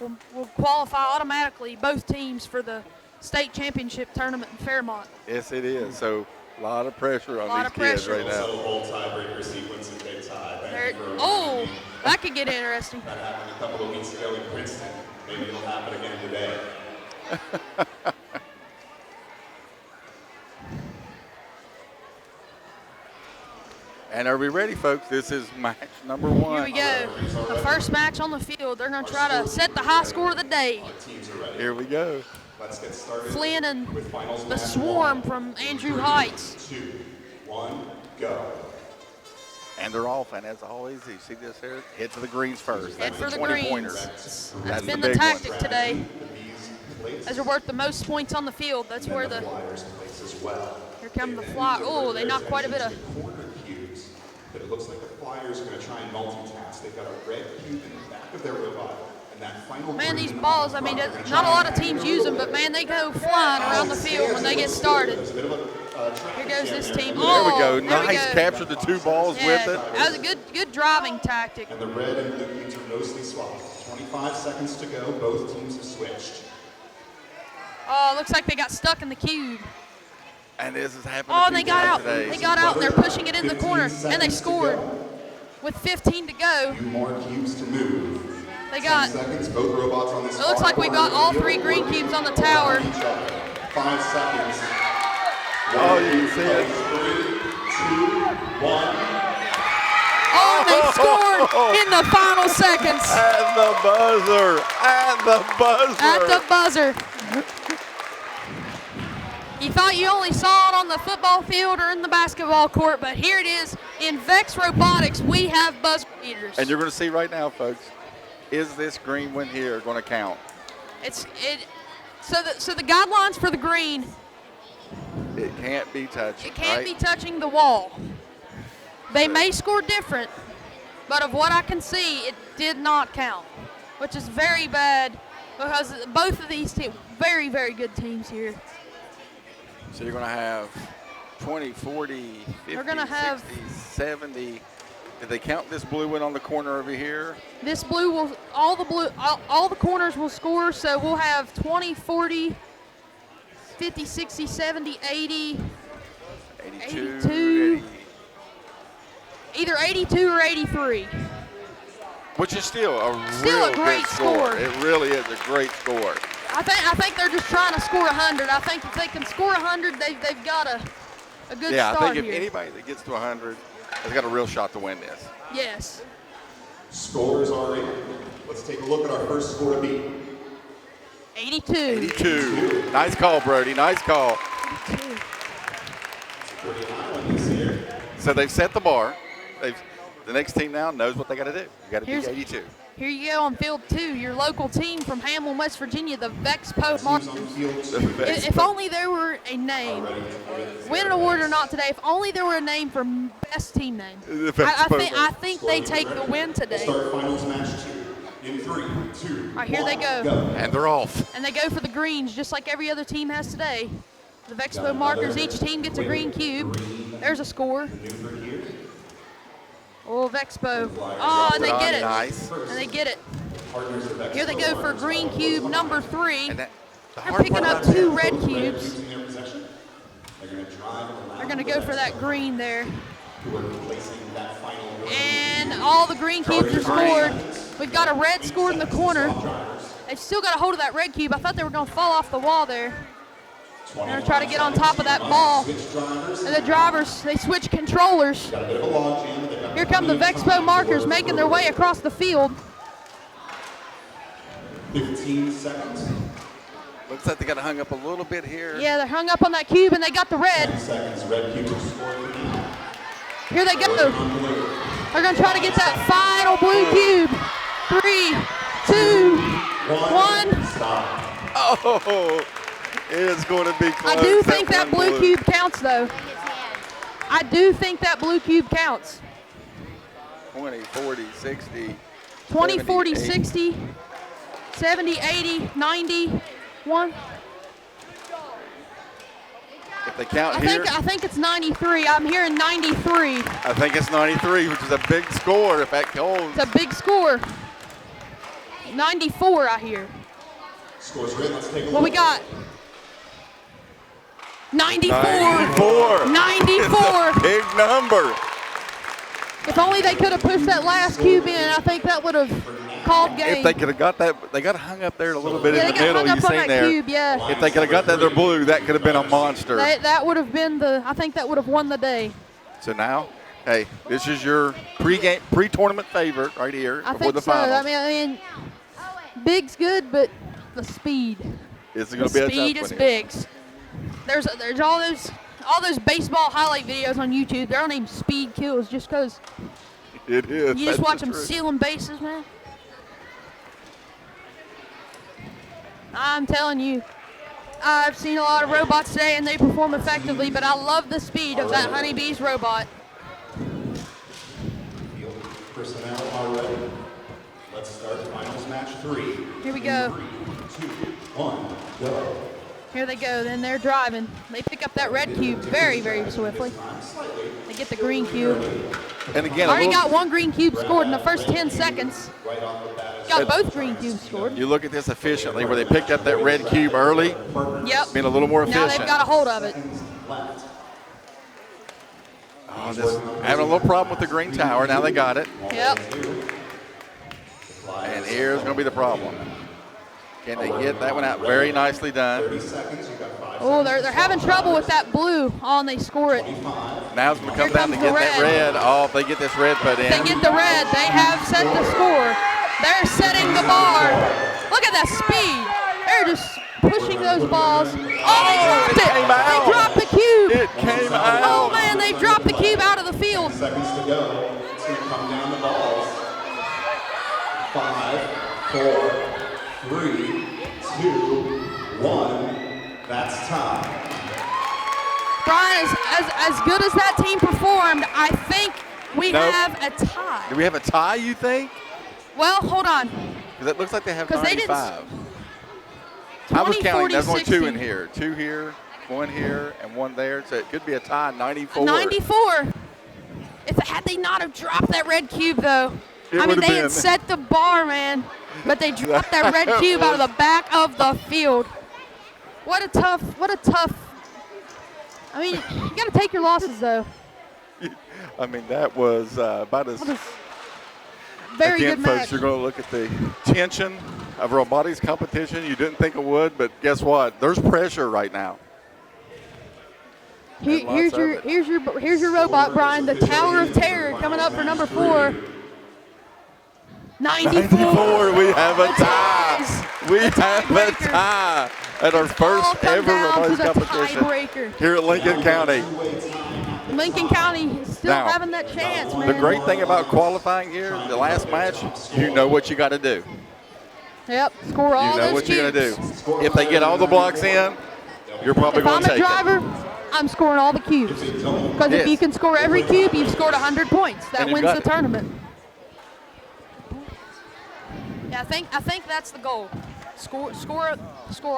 will qualify automatically both teams for the state championship tournament in Fairmont. Yes, it is. So a lot of pressure on these kids right now. Also, whole tiebreaker sequence if they tie. That could get interesting. That happened a couple of weeks ago in Princeton. Maybe it'll happen again today. And are we ready, folks? This is match number 1. Here we go. The first match on the field. They're going to try to set the high score of the day. Here we go. Let's get started. Flynn and the Swarm from Andrew Heights. 2, 1, go. And they're off, and as always, you see this here, head for the greens first. Head That's for the the 20 greens. pointers. That's been the the big tactic one. today. As are worth the most points on the field. That's where the here come the fly. Oh, they knocked quite a bit of. But it looks like the Flyers are going to try and multitask. They've got a red cube in the back of their robot. And that final man, these balls, I mean, not a lot of teams use them, but man, they go flying around the field when they get started. Here goes this team. There we go. There Nice. we go. Captured the 2 balls with it. That was a good driving tactic. And the red and blue cubes are mostly swapped. 25 seconds to go. Both teams have switched. Oh, looks like they got stuck in the cube. And this is happening. Oh, and they got out. today. They got out, and they're pushing it in the corner, and they scored. With 15 to go. 2 more cubes to move. They got. 10 seconds. Both robots on this. It looks like we got all 3 green cubes on the tower. 5 seconds. Oh, you can see it. 3, 2, 1. And they scored in the final seconds. At the buzzer. At the buzzer. At the buzzer. You thought you only saw it on the football field or in the basketball court, but here it is. In VEX Robotics, we have buzzer beaters. And you're going to see right now, folks, is this green one here going to count? So the guidelines for the green, It can't be touched. it can't right? be touching the wall. They may score different, but of what I can see, it did not count, which is very bad because both of these teams, very, very good teams here. So you're going to have 20, 40, 50, We're gonna have 60, 70. Did they count this blue one on the corner over here? This blue will, all the corners will score, so we'll have 20, 40, 50, 60, 70, 80, 82. 82. Either 82 or 83. Which is still a Still real a great good score. score. It really is a great score. I think they're just trying to score 100. I think if they can score 100, they've got a good Yeah, I start think if here. anybody that gets to 100 has got a real shot to win this. Yes. Scores are in. Let's take a look at our first score to beat. 82. 82. Nice call, Brody. Nice call. 82. Pretty high one this year. So they've set the bar. The next team now knows what they got to do. You got to beat Here's- 82. Here you go on field 2, your local team from Hamlin, West Virginia, the VEXPO Teams on the Markers. field. If only there were a name, win an award or not today, if only there were a name for best team name. The I think they take the win We'll today. start finals match 2 in 3, 2, All right, here they 1, go. And they're off. And they go for the greens, just like every other team has today. The VEXPO Markers, each team gets a green cube. There's a score. Maneuver here. Oh, VEXPO. Oh, and they get it. Nice. And they get it. Partners of Here they go for green cube number 3. And that, the They're hard picking part up about 2 that- red Red cubes. cubes in their possession. They're going to drive and allow They're going to go for that green there. who are placing that final word. And all the green cubes are scored. We've got a red scored in the corner. They've still got a hold of that red cube. I thought they were going to fall off the wall there. They're going to try to get on top of that ball. Switch drivers. And the drivers, they switch controllers. Got a bit of a log jam, but they've got Here come the plenty of VEXPO time Markers to making work their way through. across the field. 15 seconds. Looks like they got hung up a little bit here. Yeah, they're hung up on that cube and they got the 10 red. seconds. Red cube is scored for now. Here they go. On blue. They're going to try to get that final blue cube. 3, 2, 1. Stop. Oh, it's going to be close. I do think that one blue cube counts, though. I do think that blue cube counts. 20, 40, 60. 20, 40, 70, 60, 70, 80, 90, 1. If they count I here, think it's 93. I'm hearing 93. I think it's 93, which is a big score if that holds. It's a big score. 94, I hear. Scores are in. Let's take a look. What we got? 94. 94. 94. Big number. If only they could have pushed that last cube in, I think that would have called game. If they could have got that, they got hung up there a little bit Yeah, in they the got middle. hung You up on seen that there? cube, yeah. If they could have got that, they're blue. That could have been a monster. That would have been I think that would have won the day. So now, hey, this is your pre-tournament favorite right here I before think the so. finals. I mean, Big's good, but the speed. It's The going to be a speed tough is one here. Big's. There's all those baseball highlight videos on YouTube. They're all named Speed Kills just because It is. you just That's watch the them truth. stealing bases, man. I'm telling you, I've seen a lot of robots today and they perform effectively, but I love the speed of that Honeybee's robot. Field personnel are ready. Let's start finals match 3. Here we go. 3, 2, 1, go. Here they go, then they're driving. They pick up that red cube very, very swiftly. They get the green cube. And again, Already a little, got one green cube scored in the first 10 seconds. Right off the bat. Got both green cubes scored. you look at this efficiently where they picked up that red cube early, Yep. being a little more Now efficient. they've got a hold of it. Left. Oh, this, having a little problem with the green tower. Now they got it. Yep. And here's going to be the problem. Can they get that one out? Very nicely done. 30 seconds. You got 5 Oh, they're having trouble with that blue on they score it. 25. Now it's going to come Here down to comes the get that red. Oh, if they get this red put in. They get the red. They have set the score. They're setting the bar. Look at that speed. They're just pushing those balls. Oh, they dropped it. They dropped the cube. It came out. Oh, man, they dropped the cube out of the field. Seconds to go. It's going to come down the balls. 5, 4, 3, 2, 1. That's time. Brian, as good as that team performed, I think we Nope. have a tie. Do we have a tie, you think? Well, hold on. Because it looks like they have 'Cause they didn't 95. I was 20, counting. 40, There's only 2 in 60. here. 2 here, 1 here, and 1 there. So it could be a tie, 94. 94. Had they not have dropped that red cube, though, It I mean, would've they been. had set the bar, man. But they dropped that red cube out of the back of the field. What a tough. I mean, you got to take your losses, though. I mean, that was about as. Very Again, good folks, match. you're going to look at the tension of robotics competition. You didn't think it would, but guess what? There's pressure right now. And lots of it. Here's your robot, Brian. The Tower of Terror coming up for number 4. 94. We have a tie. ties. We The have a tiebreaker. tie at our All first come ever down to robotics the competition tiebreaker. here at Lincoln County. Lincoln County is still Now, having that chance, man. The great thing about qualifying here, the last match, you know what you got to do. Yep, score all You know those what you got to cubes. do. If they get all the blocks in, you're probably If going I'm to a take it. driver, I'm scoring all the cubes. Because Yes. if you can score every cube, you've scored 100 points. That And you've wins got the it. tournament. Yeah, I think that's the goal. Score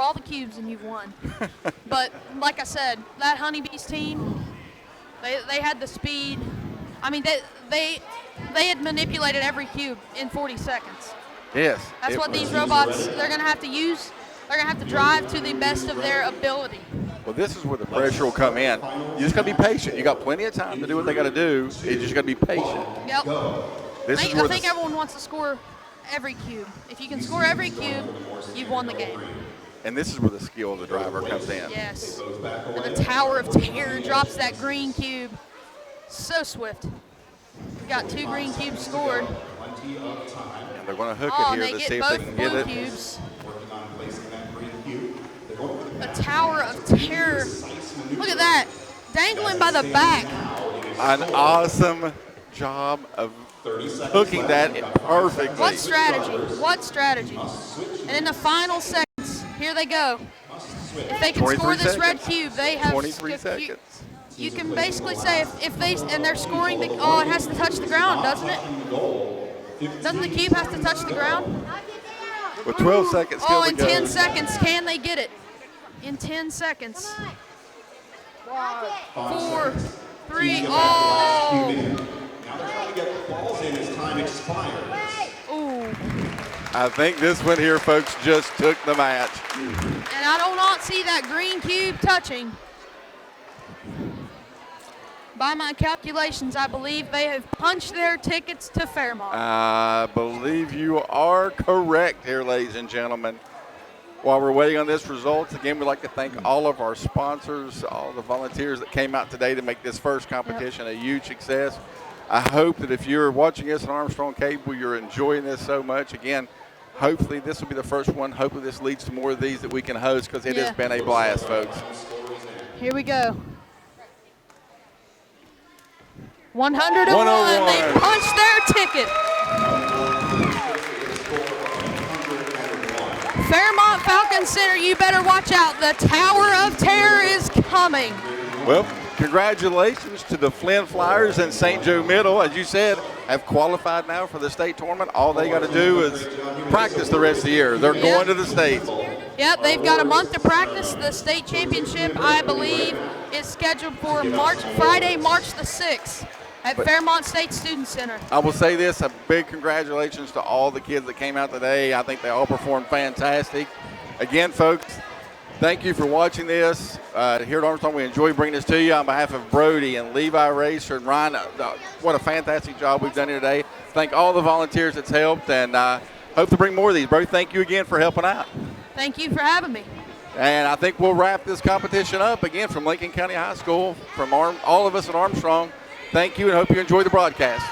all the cubes and you've won. But like I said, that Honeybees team, they had the speed. I mean, they had manipulated every cube in 40 seconds. Yes. That's it what was- these robots, they're going to have to use. They're going to have to drive to the best of their ability. Well, this is where the pressure will come in. You just got to be patient. You got plenty of time to do what they got to do. You just got to be patient. Yep. This is I where think the, everyone wants to score every cube. If you can score every cube, you've won the game. and this is where the skill of the driver comes in. Yes. And the Tower of Terror drops that green cube. So swift. We got 2 green cubes scored. And they're going to hook Oh, it and here they to see get if they both can get blue it. cubes. The Tower of Terror. Look at that. Dangling by the back. An awesome job of hooking that perfectly. What strategy? What strategy? And in the final seconds, here they go. If they can 23 score this red seconds. cube, they have 23 seconds. You can basically say if they and they're scoring the it has to touch the ground, doesn't it? Doesn't the cube have to touch the ground? With 12 seconds still to In go. 10 seconds, can they get it? In 10 seconds. 4, 3, oh! Now they're trying to get the balls in as time expires. Ooh. I think this one here, folks, just took the match. And I do not see that green cube touching. By my calculations, I believe they have punched their tickets to Fairmont. I believe you are correct here, ladies and gentlemen. While we're waiting on this results, again, we'd like to thank all of our sponsors, all the volunteers that came out today to make this first competition a huge success. I hope that if you're watching us on Armstrong Cable, you're enjoying this so much. Again, hopefully this will be the first one. Hopefully this leads to more of these that we can host because it has been a blast, folks. Here we go. 101. 101. They punched their ticket. Fairmont Falcon Center, you better watch out. The Tower of Terror is coming. Well, congratulations to the Flynn Flyers and St. Joe Middle. As you said, have qualified now for the state tournament. All they got to do is practice the rest of the year. They're going to the states. Yep, they've got a month to practice. The state championship, I believe, is scheduled for Friday, March the 6th at Fairmont State Student Center. I will say this, a big congratulations to all the kids that came out today. I think they all performed fantastic. Again, folks, thank you for watching this. Here at Armstrong, we enjoy bringing this to you. On behalf of Brody and Levi Racer and Ryan, what a fantastic job we've done here today. Thank all the volunteers that's helped, and hope to bring more of these. Brody, thank you again for helping out. Thank you for having me. And I think we'll wrap this competition up. Again, from Lincoln County High School, from all of us at Armstrong, thank you and hope you enjoy the broadcast.